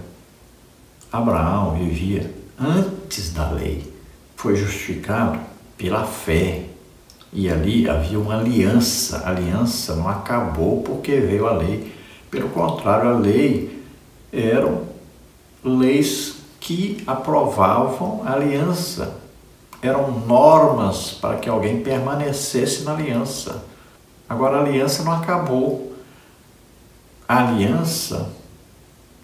Abraão vivia antes da lei, foi justificado pela fé. E ali havia uma aliança. A aliança não acabou porque veio a lei. Pelo contrário, a lei eram leis que aprovavam a aliança. Eram normas para que alguém permanecesse na aliança. Agora, a aliança não acabou. A aliança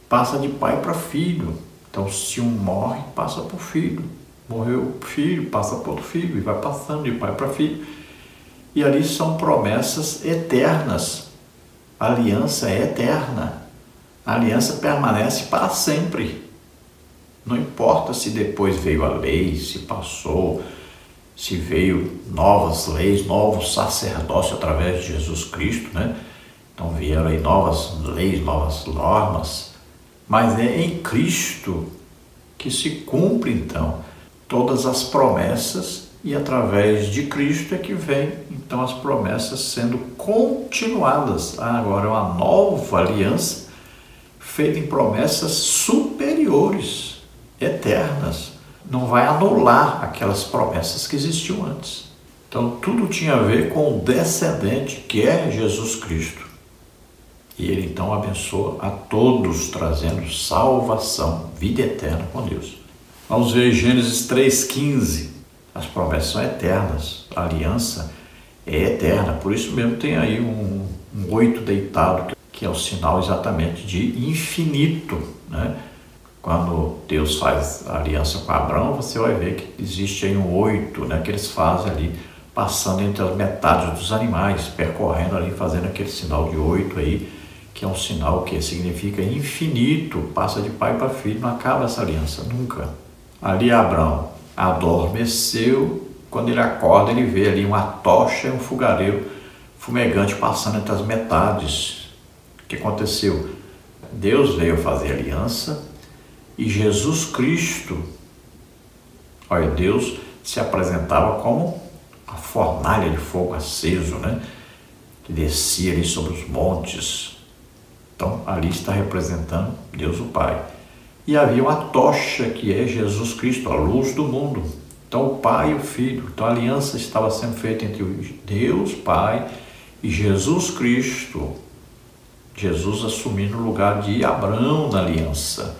passa de pai para filho. Então, se um morre, passa para o filho. Morreu o filho, passa para outro filho, e vai passando de pai para filho. E ali são promessas eternas. A aliança é eterna. A aliança permanece para sempre. Não importa se depois veio a lei, se passou, se veio novas leis, novos sacerdócios através de Jesus Cristo, né? Então vieram aí novas leis, novas normas. Mas é em Cristo que se cumpre, então, todas as promessas, e através de Cristo é que vem, então, as promessas sendo continuadas. Agora é uma nova aliança feita em promessas superiores, eternas. Não vai anular aquelas promessas que existiam antes. Então, tudo tinha a ver com o descendente, que é Jesus Cristo. E ele, então, abençoa a todos, trazendo salvação, vida eterna com Deus. Vamos ver Gênesis 3,15. As promessas são eternas, a aliança é eterna. Por isso mesmo tem aí um 8 deitado, que é o sinal exatamente de infinito, né? Quando Deus faz a aliança com Abraão, você vai ver que existe aí um 8, né, que eles fazem ali, passando entre as metades dos animais, percorrendo ali, fazendo aquele sinal de 8 aí, que é um sinal que significa infinito, passa de pai para filho, não acaba essa aliança, nunca. Ali Abraão adormeceu, quando ele acorda ele vê ali uma tocha e um fogareiro fumegante passando entre as metades. O que aconteceu? Deus veio fazer aliança e Jesus Cristo, olha, Deus se apresentava como a fornalha de fogo aceso, né? Que descia ali sobre os montes. Então ali está representando Deus o Pai. E havia uma tocha que é Jesus Cristo, a luz do mundo. Então o Pai e o Filho. Então a aliança estava sendo feita entre Deus, Pai, e Jesus Cristo. Jesus assumindo o lugar de Abraão na aliança.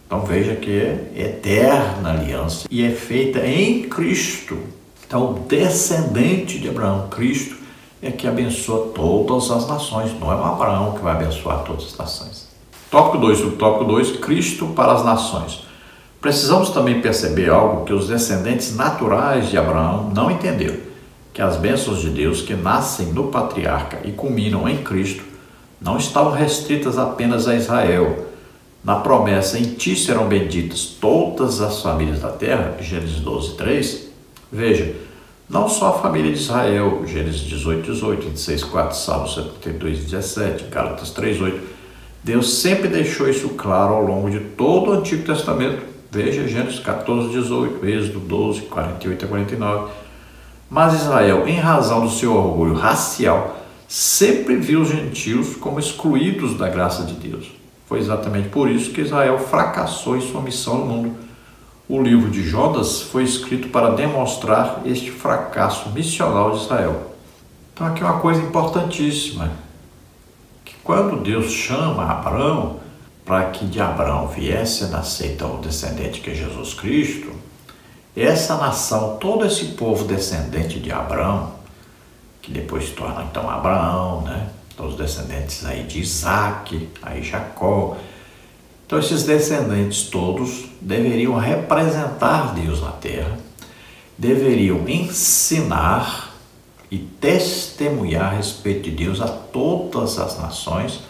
Então veja que é eterna aliança e é feita em Cristo. Então o descendente de Abraão, Cristo, é que abençoa todas as nações. Não é o Abraão que vai abençoar todas as nações. Tópico 2, subtópico 2, Cristo para as nações. Precisamos também perceber algo que os descendentes naturais de Abraão não entenderam, que as bênçãos de Deus que nascem no patriarca e culminam em Cristo não estavam restritas apenas a Israel. Na promessa, em ti serão benditas todas as famílias da terra, Gênesis 12, 3, veja, não só a família de Israel, Gênesis 18, 18, 26, 4, Salmos 72, 17, Gálatas 3, 8, Deus sempre deixou isso claro ao longo de todo o Antigo Testamento. Veja Gênesis 14, 18, Êxodo 12, 48 a 49. Mas Israel, em razão do seu orgulho racial, sempre viu os gentios como excluídos da graça de Deus. Foi exatamente por isso que Israel fracassou em sua missão no mundo. O livro de Judas foi escrito para demonstrar este fracasso missional de Israel. Então aqui é uma coisa importantíssima. Quando Deus chama Abraão para que de Abraão viesse a nascer então o descendente que é Jesus Cristo, essa nação, todo esse povo descendente de Abraão, que depois se torna então Abraão, né? Então os descendentes aí de Isaac, aí Jacó. Então esses descendentes todos deveriam representar Deus na terra, deveriam ensinar e testemunhar a respeito de Deus a todas as nações.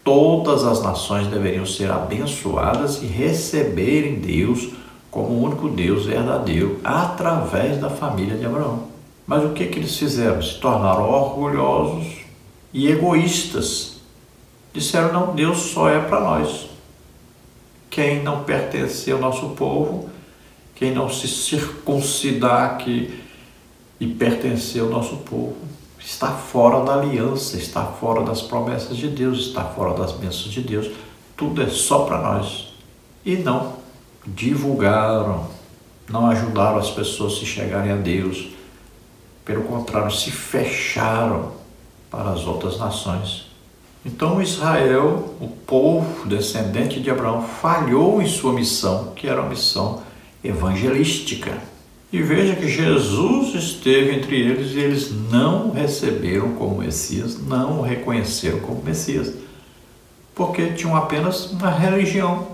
Todas as nações deveriam ser abençoadas e receberem Deus como o único Deus verdadeiro através da família de Abraão. Mas o que eles fizeram? Se tornaram orgulhosos e egoístas. disseram: não, Deus só é para nós. Quem não pertencer ao nosso povo, quem não se circuncidar aqui e pertencer ao nosso povo, está fora da aliança, está fora das promessas de Deus, está fora das bênçãos de Deus. Tudo é só para nós. E não divulgaram, não ajudaram as pessoas a se chegarem a Deus. Pelo contrário, se fecharam para as outras nações. Então Israel, o povo descendente de Abraão, falhou em sua missão, que era uma missão evangelística. E veja que Jesus esteve entre eles e eles não o receberam como Messias, não o reconheceram como Messias, porque tinham apenas uma religião,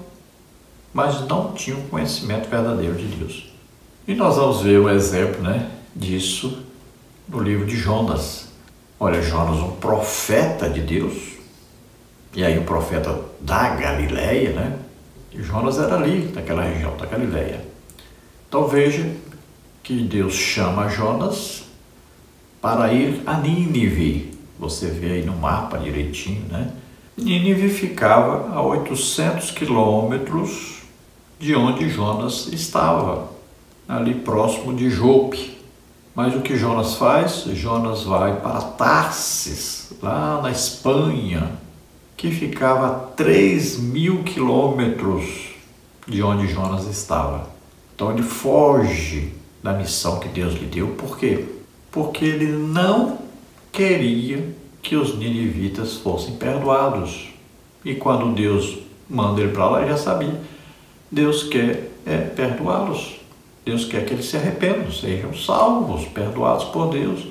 mas não tinham conhecimento verdadeiro de Deus. E nós vamos ver um exemplo, disso no livro de Jonas. Olha, Jonas, um profeta de Deus, e aí um profeta da Galileia, E Jonas era ali, daquela região da Galileia. Então veja que Deus chama Jonas para ir a Nínive. Você vê aí no mapa direitinho, Nínive ficava a 800 quilômetros de onde Jonas estava, ali próximo de Jope. Mas o que Jonas faz? Jonas vai para Tarsis, lá na Espanha, que ficava a 3.000 quilômetros de onde Jonas estava. Então ele foge da missão que Deus lhe deu. Por quê? Porque ele não queria que os ninivitas fossem perdoados. E quando Deus manda ele para lá, ele já sabia. Deus quer perdoá-los. Deus quer que eles se arrependam, sejam salvos, perdoados por Deus.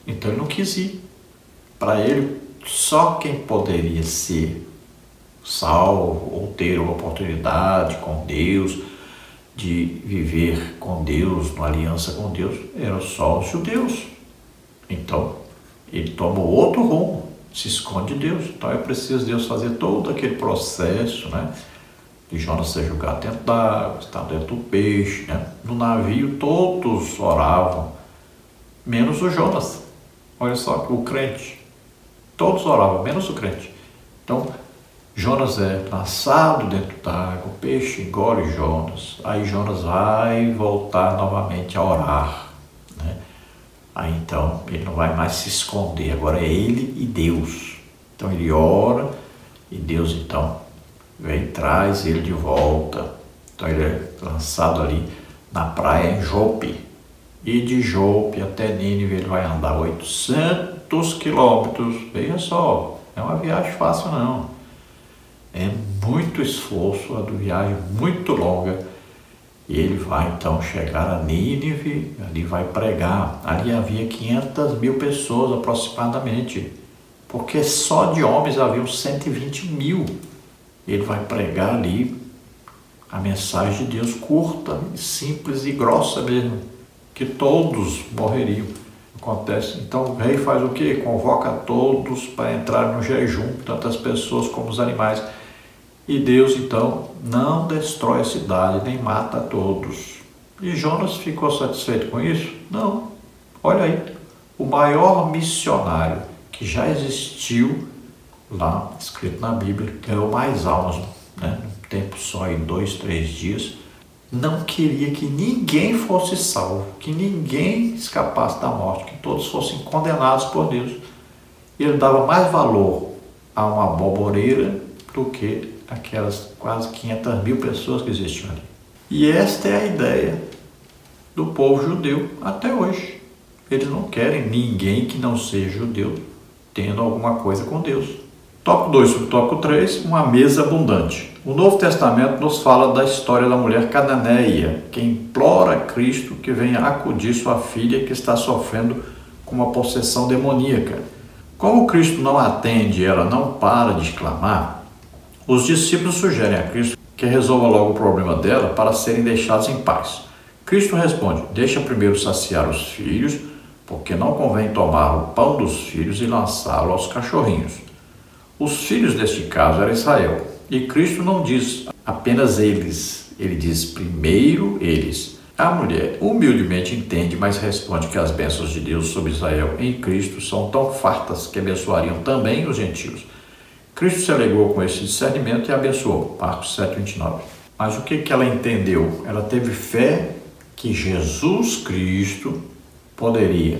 Então ele não quis ir. Para ele, só quem poderia ser salvo ou ter uma oportunidade com Deus, de viver com Deus, numa aliança com Deus, eram só os judeus. Então ele toma outro rumo, se esconde de Deus. Então é preciso Deus fazer todo aquele processo, de Jonas ser julgado dentro d'água, estar dentro do peixe, No navio todos oravam, menos o Jonas. Olha só, o crente. Todos oravam, menos o crente. Então, Jonas é lançado dentro d'água, o peixe engole Jonas. Aí Jonas vai voltar novamente a orar, Aí então, ele não vai mais se esconder, agora é ele e Deus. Então ele ora e Deus então vem e traz ele de volta. Então ele é lançado ali na praia em Jope. E de Jope até Nínive ele vai andar 800 quilômetros. Veja só, não é uma viagem fácil não. É muito esforço, uma viagem muito longa. E ele vai então chegar a Nínive, ali vai pregar. Ali havia 500.000 pessoas aproximadamente, porque só de homens haviam 120.000. Ele vai pregar ali a mensagem de Deus curta, simples e grossa mesmo, que todos morreriam. Acontece. Então o rei faz o quê? Convoca todos para entrar no jejum, tanto as pessoas como os animais. E Deus então não destrói a cidade, nem mata a todos. E Jonas ficou satisfeito com isso? Não. Olha aí, o maior missionário que já existiu lá, escrito na Bíblia, ganhou mais almas, num tempo só, em 2, 3 dias. Não queria que ninguém fosse salvo, que ninguém escapasse da morte, que todos fossem condenados por Deus. Ele dava mais valor a uma aboboreira do que aquelas quase 500.000 pessoas que existiam ali. E esta é a ideia do povo judeu até hoje. Eles não querem ninguém que não seja judeu tendo alguma coisa com Deus. Tópico 2, subtópico 3, uma mesa abundante. O Novo Testamento nos fala da história da mulher cananeia, que implora a Cristo que venha acudir sua filha que está sofrendo com uma possessão demoníaca. Como Cristo não atende e ela não para de clamar, os discípulos sugerem a Cristo que resolva logo o problema dela para serem deixados em paz. Cristo responde: deixa primeiro saciar os filhos, porque não convém tomar o pão dos filhos e lançá-lo aos cachorrinhos. Os filhos deste caso era Israel, e Cristo não diz apenas eles, ele diz primeiro eles. A mulher humildemente entende, mas responde que as bênçãos de Deus sobre Israel em Cristo são tão fartas que abençoariam também os gentios. Cristo se alegrou com esse discernimento e abençoou. Marcos 7:29. Mas o que ela entendeu? Ela teve fé que Jesus Cristo poderia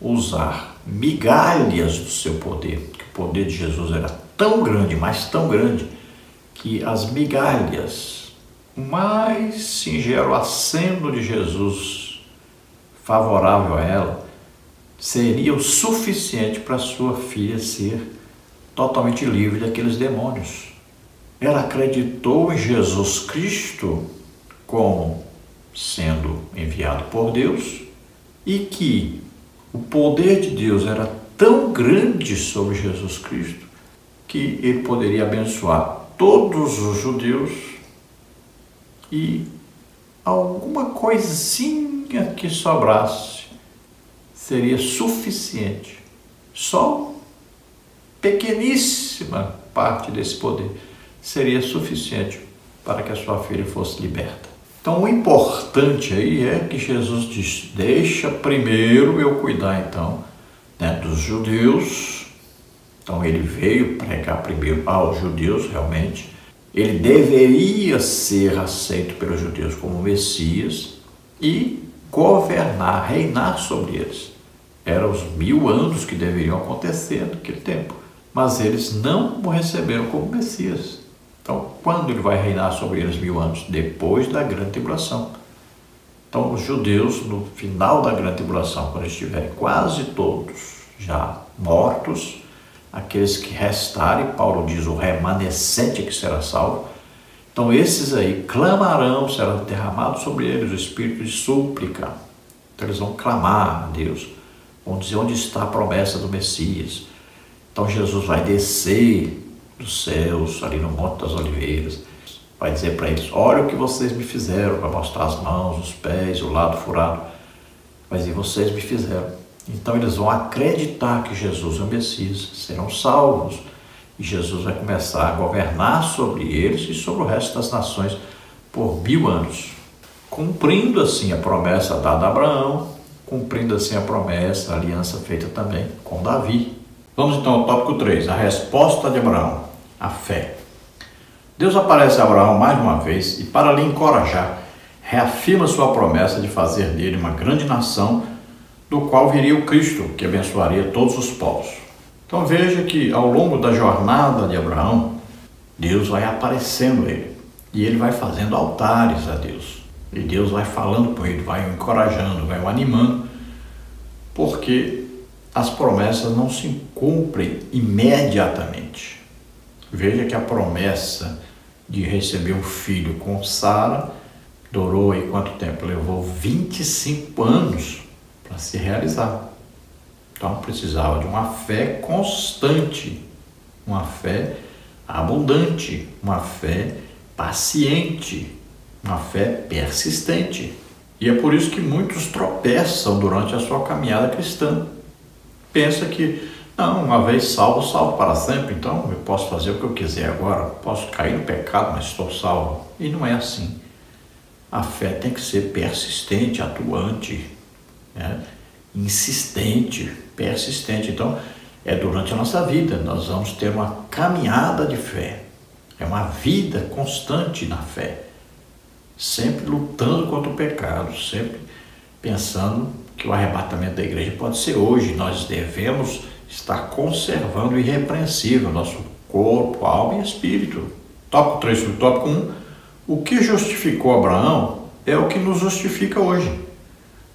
usar migalhas do seu poder, que o poder de Jesus era tão grande, mas tão grande, que as migalhas, o mais singelo aceno de Jesus favorável a ela, seria o suficiente para sua filha ser totalmente livre daqueles demônios. Ela acreditou em Jesus Cristo como sendo enviado por Deus e que o poder de Deus era tão grande sobre Jesus Cristo que ele poderia abençoar todos os judeus e alguma coisinha que sobrasse seria suficiente. Só pequeníssima parte desse poder seria suficiente para que a sua filha fosse liberta. Então o importante aí é que Jesus diz, deixa primeiro eu cuidar então, né, dos judeus. Então ele veio pregar primeiro aos judeus realmente. Ele deveria ser aceito pelos judeus como Messias e governar, reinar sobre eles. Eram os 1000 anos que deveriam acontecer naquele tempo, mas eles não o receberam como Messias. Então, quando ele vai reinar sobre eles 1000 anos? Depois da grande tribulação. Então, os judeus, no final da grande tribulação, quando estiverem quase todos já mortos, aqueles que restarem, Paulo diz, o remanescente que será salvo, então esses aí clamarão, será derramado sobre eles o espírito de súplica. Então eles vão clamar a Deus, vão dizer onde está a promessa do Messias. Então Jesus vai descer dos céus, ali no Monte das Oliveiras, vai dizer para eles, olha o que vocês me fizeram, vai mostrar as mãos, os pés, o lado furado, vai dizer, vocês me fizeram. Então eles vão acreditar que Jesus é o Messias, serão salvos, e Jesus vai começar a governar sobre eles e sobre o resto das nações por 1000 anos, cumprindo assim a promessa dada a Abraão, cumprindo assim a promessa, a aliança feita também com Davi. Vamos então ao tópico 3, a resposta de Abraão, a fé. Deus aparece a Abraão mais uma vez e, para lhe encorajar, reafirma sua promessa de fazer dele uma grande nação, do qual viria o Cristo, que abençoaria todos os povos. Então veja que ao longo da jornada de Abraão, Deus vai aparecendo a ele, e ele vai fazendo altares a Deus, e Deus vai falando com ele, vai o encorajando, vai o animando, porque as promessas não se cumprem imediatamente. Veja que a promessa de receber um filho com Sara durou aí quanto tempo? Levou 25 anos para se realizar. Então precisava de uma fé constante, uma fé abundante, uma fé paciente, uma fé persistente. E é por isso que muitos tropeçam durante a sua caminhada cristã. Pensa que, não, uma vez salvo, salvo para sempre, então eu posso fazer o que eu quiser agora, posso cair no pecado, mas estou salvo. E não é assim. A fé tem que ser persistente, atuante, né? Insistente, persistente. Então, é durante a nossa vida, nós vamos ter uma caminhada de fé, é uma vida constante na fé, sempre lutando contra o pecado, sempre pensando que o arrebatamento da igreja pode ser hoje. Nós devemos estar conservando irrepreensível nosso corpo, alma e espírito. Tópico 3 sobre tópico 1. O que justificou Abraão é o que nos justifica hoje.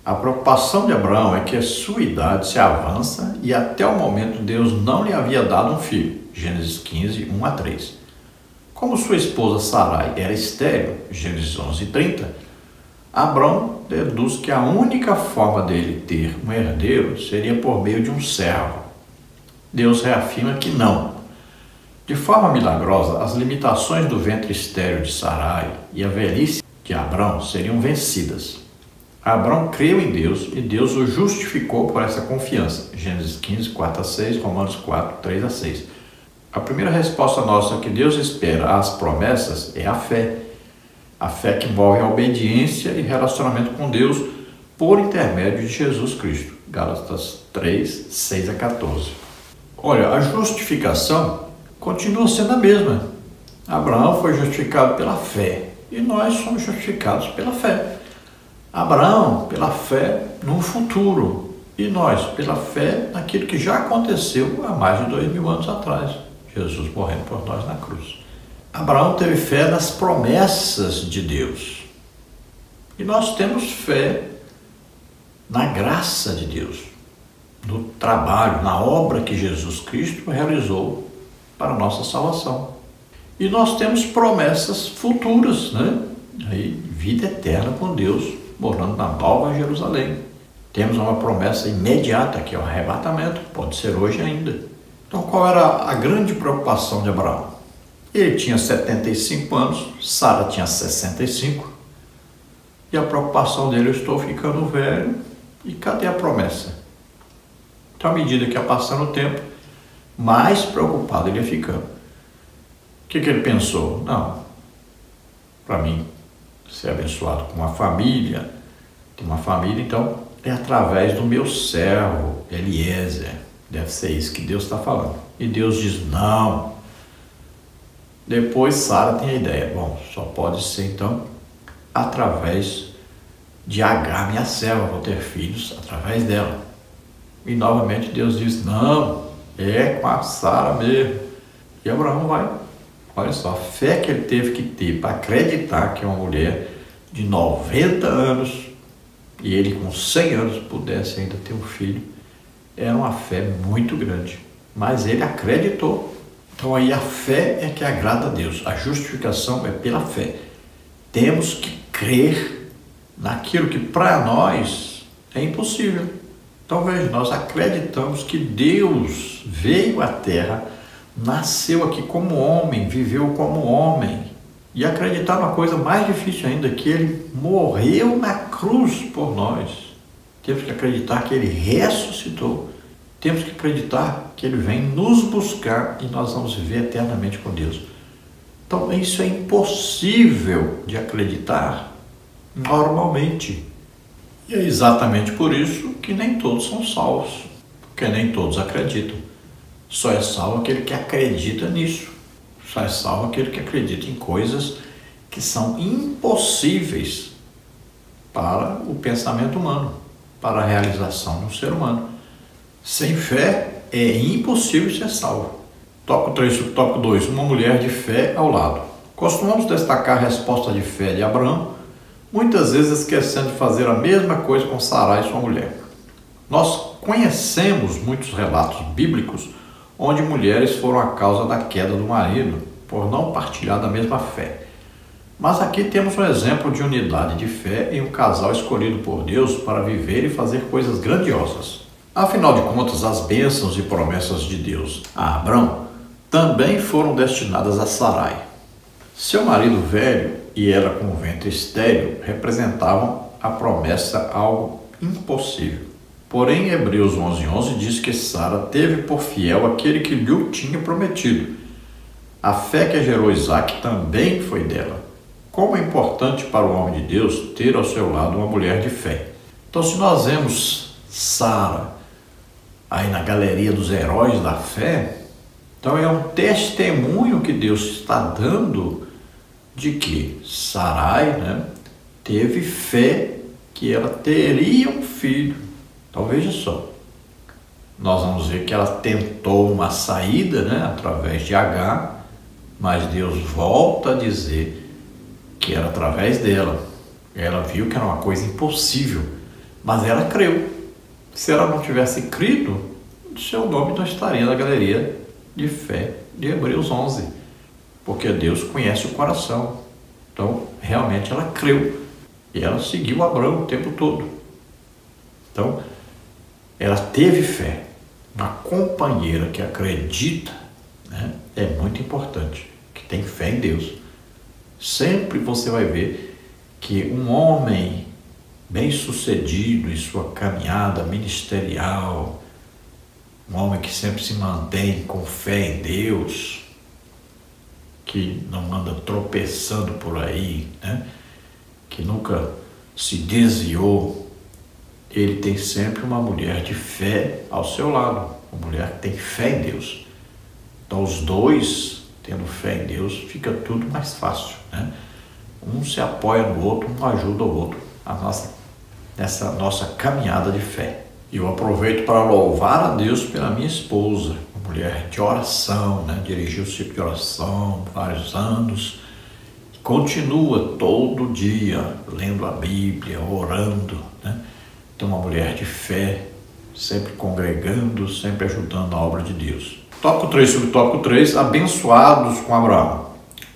A preocupação de Abraão é que a sua idade se avança e até o momento Deus não lhe havia dado um filho. Gênesis 15, 1 a 3. Como sua esposa Sarai era estéril, Gênesis 11, 30, Abraão deduz que a única forma dele ter um herdeiro seria por meio de um servo. Deus reafirma que não. De forma milagrosa, as limitações do ventre estéril de Sarai e a velhice de Abraão seriam vencidas. Abraão creu em Deus e Deus o justificou por essa confiança. Gênesis 15, 4 a 6, Romanos 4, 3 a 6. A primeira resposta nossa que Deus espera às promessas é a fé. A fé que move a obediência e relacionamento com Deus por intermédio de Jesus Cristo. Gálatas 3, 6 a 14. Olha, a justificação continua sendo a mesma. Abraão foi justificado pela fé e nós somos justificados pela fé. Abraão, pela fé no futuro, e nós, pela fé naquilo que já aconteceu há mais de 2000 anos atrás, Jesus morrendo por nós na cruz. Abraão teve fé nas promessas de Deus, e nós temos fé na graça de Deus, no trabalho, na obra que Jesus Cristo realizou para a nossa salvação. E nós temos promessas futuras, né? Aí, vida eterna com Deus, morando na Nova Jerusalém. Temos uma promessa imediata, que é o arrebatamento, pode ser hoje ainda. Então, qual era a grande preocupação de Abraão? Ele tinha 75 anos, Sara tinha 65, e a preocupação dele: eu estou ficando velho, e cadê a promessa? Então, à medida que ia passando o tempo, mais preocupado ele ia ficando. O que ele pensou? Não, para mim ser abençoado com uma família, ter uma família, então é através do meu servo Eliezer. Deve ser isso que Deus está falando. E Deus diz não. Depois Sara tem a ideia: bom, só pode ser então através de Agar, minha serva, vou ter filhos através dela. E novamente Deus diz não, é com a Sara mesmo. E Abraão vai. Olha só, a fé que ele teve que ter para acreditar que uma mulher de 90 anos e ele com 100 anos pudesse ainda ter um filho, era uma fé muito grande. Mas ele acreditou. Então aí a fé é que agrada a Deus. A justificação é pela fé. Temos que crer naquilo que para nós é impossível. Então veja, nós acreditamos que Deus veio à Terra, nasceu aqui como homem, viveu como homem. E acreditar numa coisa mais difícil ainda, que ele morreu na cruz por nós. Temos que acreditar que ele ressuscitou. Temos que acreditar que ele vem nos buscar e nós vamos viver eternamente com Deus. Então isso é impossível de acreditar normalmente. E é exatamente por isso que nem todos são salvos, porque nem todos acreditam. Só é salvo aquele que acredita nisso. Só é salvo aquele que acredita em coisas que são impossíveis para o pensamento humano, para a realização do ser humano. Sem fé é impossível ser salvo. Tópico 3, tópico 2, uma mulher de fé ao lado. Costumamos destacar a resposta de fé de Abraão, muitas vezes esquecendo de fazer a mesma coisa com Sarai e sua mulher. Nós conhecemos muitos relatos bíblicos onde mulheres foram a causa da queda do marido por não partilhar da mesma fé. Mas aqui temos um exemplo de unidade de fé em um casal escolhido por Deus para viver e fazer coisas grandiosas. Afinal de contas, as bênçãos e promessas de Deus a Abrão também foram destinadas a Sarai. Seu marido velho e ela com o ventre estéril representavam a promessa algo impossível. Porém, Hebreus 11:11 diz que Sara teve por fiel aquele que lhe tinha prometido. A fé que gerou Isaac também foi dela. Como é importante para o homem de Deus ter ao seu lado uma mulher de fé. Então, se nós vemos Sara aí na galeria dos heróis da fé, então é um testemunho que Deus está dando de que Sarai, teve fé que ela teria um filho. Então veja só, nós vamos ver que ela tentou uma saída, através de Agar, mas Deus volta a dizer que era através dela. Ela viu que era uma coisa impossível, mas ela creu. Se ela não tivesse crido, seu nome não estaria na galeria de fé de Hebreus 11, porque Deus conhece o coração. Então realmente ela creu e ela seguiu Abraão o tempo todo. Então ela teve fé. Uma companheira que acredita, é muito importante, que tem fé em Deus. Sempre você vai ver que um homem bem-sucedido em sua caminhada ministerial, um homem que sempre se mantém com fé em Deus, que não anda tropeçando por aí, que nunca se desviou, ele tem sempre uma mulher de fé ao seu lado, uma mulher que tem fé em Deus. Então os dois, tendo fé em Deus, fica tudo mais fácil, né? Um se apoia no outro, um ajuda o outro nessa nossa caminhada de fé. E eu aproveito para louvar a Deus pela minha esposa, uma mulher de oração, né? Dirigiu o ciclo de oração vários anos, e continua todo dia lendo a Bíblia, orando, né? Então uma mulher de fé, sempre congregando, sempre ajudando a obra de Deus. Tópico 3, subtópico 3, abençoados com Abraão.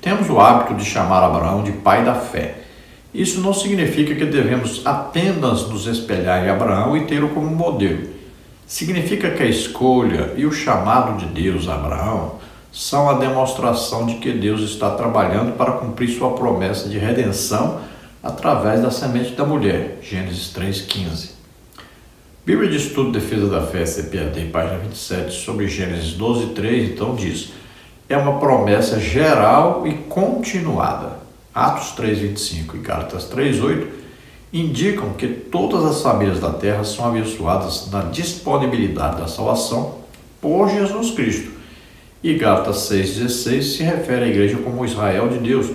Temos o hábito de chamar Abraão de pai da fé. Isso não significa que devemos apenas nos espelhar em Abraão e tê-lo como modelo. Significa que a escolha e o chamado de Deus a Abraão são a demonstração de que Deus está trabalhando para cumprir sua promessa de redenção através da semente da mulher. Gênesis 3,15. Bíblia de Estudo Defesa da Fé, CPAD, página 27, sobre Gênesis 12,3, então diz: é uma promessa geral e continuada. Atos 3,25 e Gálatas 3,8 indicam que todas as famílias da terra são abençoadas na disponibilidade da salvação por Jesus Cristo. E Gálatas 6,16 se refere à igreja como o Israel de Deus,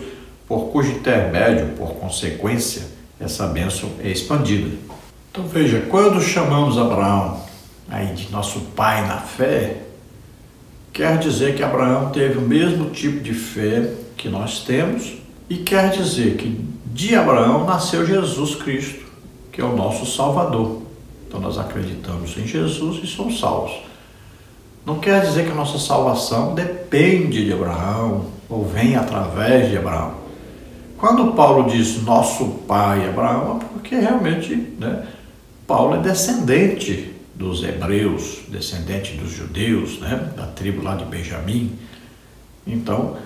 por cujo intermédio, por consequência, essa bênção é expandida. Então veja, quando chamamos Abraão aí de nosso pai na fé, quer dizer que Abraão teve o mesmo tipo de fé que nós temos, e quer dizer que de Abraão nasceu Jesus Cristo, que é o nosso Salvador. Então nós acreditamos em Jesus e somos salvos. Não quer dizer que a nossa salvação depende de Abraão ou vem através de Abraão. Quando Paulo diz nosso pai Abraão, é porque realmente, né, Paulo é descendente dos hebreus, descendente dos judeus, né, da tribo lá de Benjamim. Então,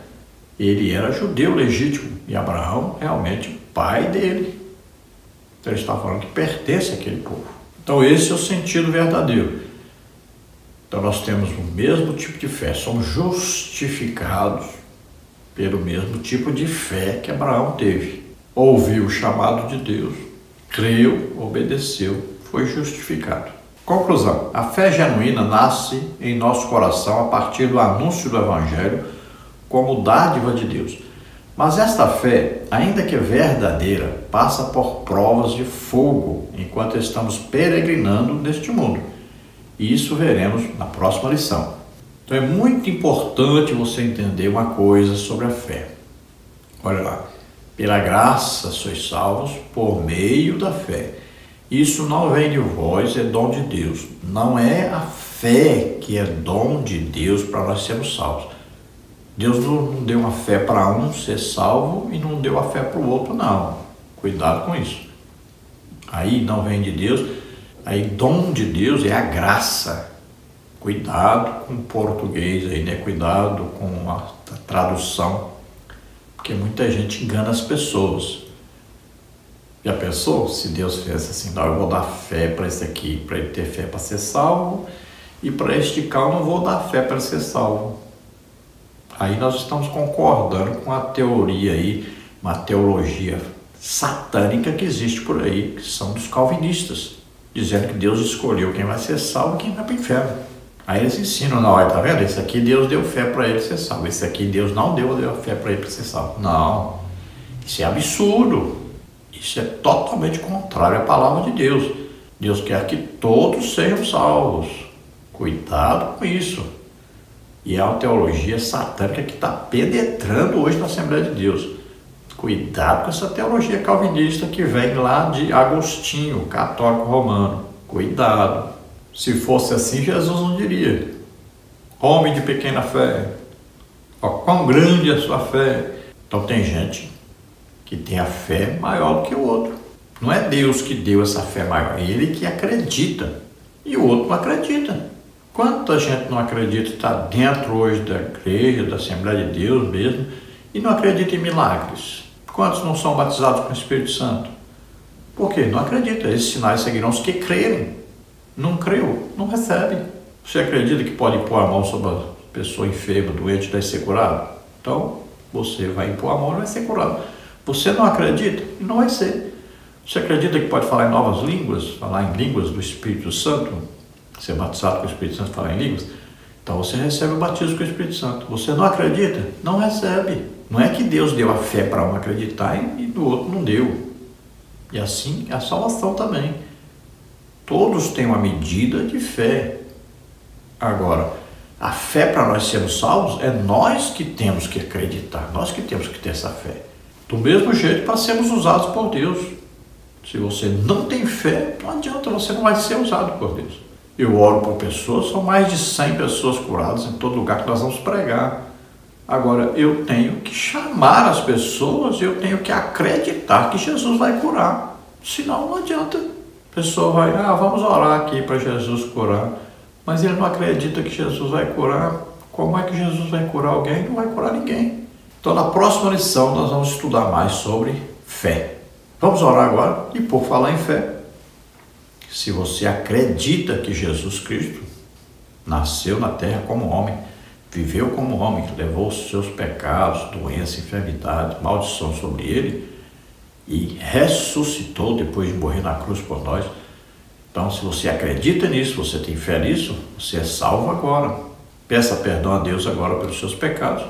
ele era judeu legítimo e Abraão realmente o pai dele. Então ele está falando que pertence àquele povo. Então esse é o sentido verdadeiro. Então nós temos o mesmo tipo de fé, somos justificados pelo mesmo tipo de fé que Abraão teve. Ouviu o chamado de Deus, creu, obedeceu, foi justificado. Conclusão: a fé genuína nasce em nosso coração a partir do anúncio do Evangelho como dádiva de Deus. Mas esta fé, ainda que verdadeira, passa por provas de fogo enquanto estamos peregrinando neste mundo. E isso veremos na próxima lição. Então é muito importante você entender uma coisa sobre a fé. Olha lá. Pela graça sois salvos por meio da fé. Isso não vem de vós, é dom de Deus. Não é a fé que é dom de Deus para nós sermos salvos. Deus não deu uma fé para um ser salvo e não deu a fé para o outro, não. Cuidado com isso. Aí não vem de Deus, aí dom de Deus é a graça. Cuidado com o português aí, né? Cuidado com a tradução, porque muita gente engana as pessoas. Já pensou se Deus fizesse assim: não, eu vou dar fé para esse aqui, para ele ter fé para ser salvo, e para este cá eu não vou dar fé para ser salvo. Aí nós estamos concordando com a teoria aí, uma teologia satânica que existe por aí, que são dos calvinistas, dizendo que Deus escolheu quem vai ser salvo e quem vai para o inferno. Aí eles ensinam: não, tá vendo? Esse aqui Deus deu fé para ele ser salvo, esse aqui Deus não deu fé para ele ser salvo. Não, isso é absurdo, isso é totalmente contrário à palavra de Deus. Deus quer que todos sejam salvos. Cuidado com isso. E é uma teologia satânica que está penetrando hoje na Assembleia de Deus. Cuidado com essa teologia calvinista que vem lá de Agostinho, católico romano. Cuidado. Se fosse assim, Jesus não diria: homem de pequena fé, ó, quão grande é a sua fé. Então tem gente que tem a fé maior do que o outro. Não é Deus que deu essa fé maior, é ele que acredita. E o outro não acredita. Quanta gente não acredita, está dentro hoje da igreja, da Assembleia de Deus mesmo, e não acredita em milagres? Quantos não são batizados com o Espírito Santo? Por quê? Não acredita. Esses sinais seguirão os que crerem. Não creu, não recebe. Você acredita que pode pôr a mão sobre a pessoa enferma, doente, e vai ser curado? Então, você vai impor a mão e vai ser curado. Você não acredita? E não vai ser. Você acredita que pode falar em novas línguas, falar em línguas do Espírito Santo? Ser batizado com o Espírito Santo e falar em línguas? Então você recebe o batismo com o Espírito Santo. Você não acredita? Não recebe. Não é que Deus deu a fé para um acreditar e do outro não deu. E assim a salvação também. Todos têm uma medida de fé. Agora, a fé para nós sermos salvos é nós que temos que acreditar, nós que temos que ter essa fé. Do mesmo jeito para sermos usados por Deus. Se você não tem fé, não adianta, você não vai ser usado por Deus. Eu oro por pessoas, são mais de 100 pessoas curadas em todo lugar que nós vamos pregar. Agora, eu tenho que chamar as pessoas, eu tenho que acreditar que Jesus vai curar. Senão, não adianta. A pessoa vai, vamos orar aqui para Jesus curar. Mas ele não acredita que Jesus vai curar. Como é que Jesus vai curar alguém? Não vai curar ninguém. Então, na próxima lição, nós vamos estudar mais sobre fé. Vamos orar agora. E por falar em fé, se você acredita que Jesus Cristo nasceu na terra como homem, viveu como homem, levou os seus pecados, doença, enfermidade, maldição sobre ele e ressuscitou depois de morrer na cruz por nós. Então, se você acredita nisso, você tem fé nisso, você é salvo agora. Peça perdão a Deus agora pelos seus pecados.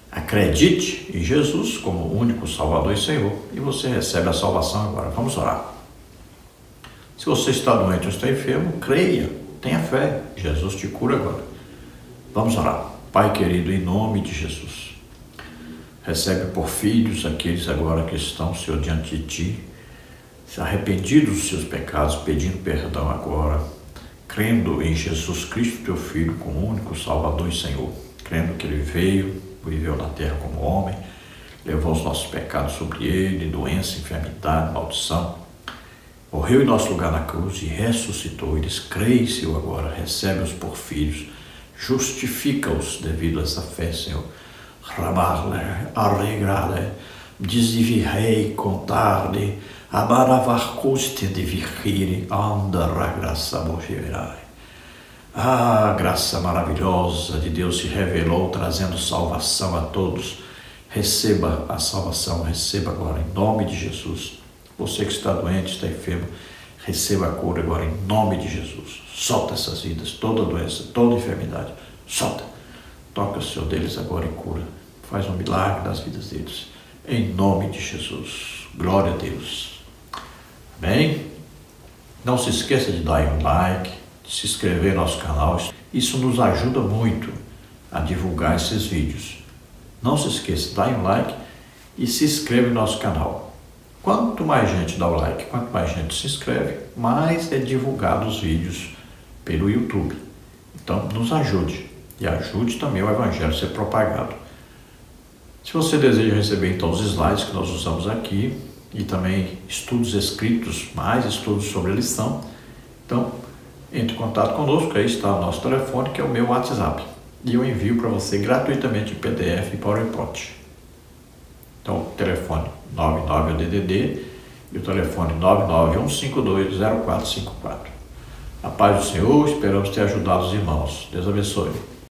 Acredite em Jesus como o único Salvador e Senhor e você recebe a salvação agora. Vamos orar. Se você está doente ou está enfermo, creia, tenha fé. Jesus te cura agora. Vamos orar. Pai querido, em nome de Jesus, recebe por filhos aqueles agora que estão, Senhor, diante de Ti, arrependidos dos seus pecados, pedindo perdão agora, crendo em Jesus Cristo, Teu Filho, como único Salvador e Senhor, crendo que Ele veio, viveu na terra como homem, levou os nossos pecados sobre Ele, doença, enfermidade, maldição, morreu em nosso lugar na cruz e ressuscitou. Eles creem, Senhor, agora, recebe-os por filhos, justifica-os devido a essa fé, Senhor. Ramarle, arregrale, desdivirrei, contarle, abaravarcuste de virgire, andara graça morgerai. A graça maravilhosa de Deus se revelou, trazendo salvação a todos. Receba a salvação, receba agora, em nome de Jesus. Você que está doente, está enfermo, receba a cura agora, em nome de Jesus. Solta essas vidas, toda doença, toda enfermidade, solta. Toca o Senhor deles agora e cura. Faz um milagre nas vidas deles, em nome de Jesus. Glória a Deus. Amém? Não se esqueça de dar um like, de se inscrever no nosso canal. Isso nos ajuda muito a divulgar esses vídeos. Não se esqueça, dá um like e se inscreva no nosso canal. Quanto mais gente dá o like, quanto mais gente se inscreve, mais é divulgado os vídeos pelo YouTube. Então, nos ajude e ajude também o Evangelho a ser propagado. Se você deseja receber então os slides que nós usamos aqui e também estudos escritos, mais estudos sobre a lição, então entre em contato conosco, aí está o nosso telefone, que é o meu WhatsApp, e eu envio para você gratuitamente PDF e PowerPoint. Então, o telefone 99DDD e o telefone 991520454. A paz do Senhor, esperamos ter ajudado os irmãos. Deus abençoe.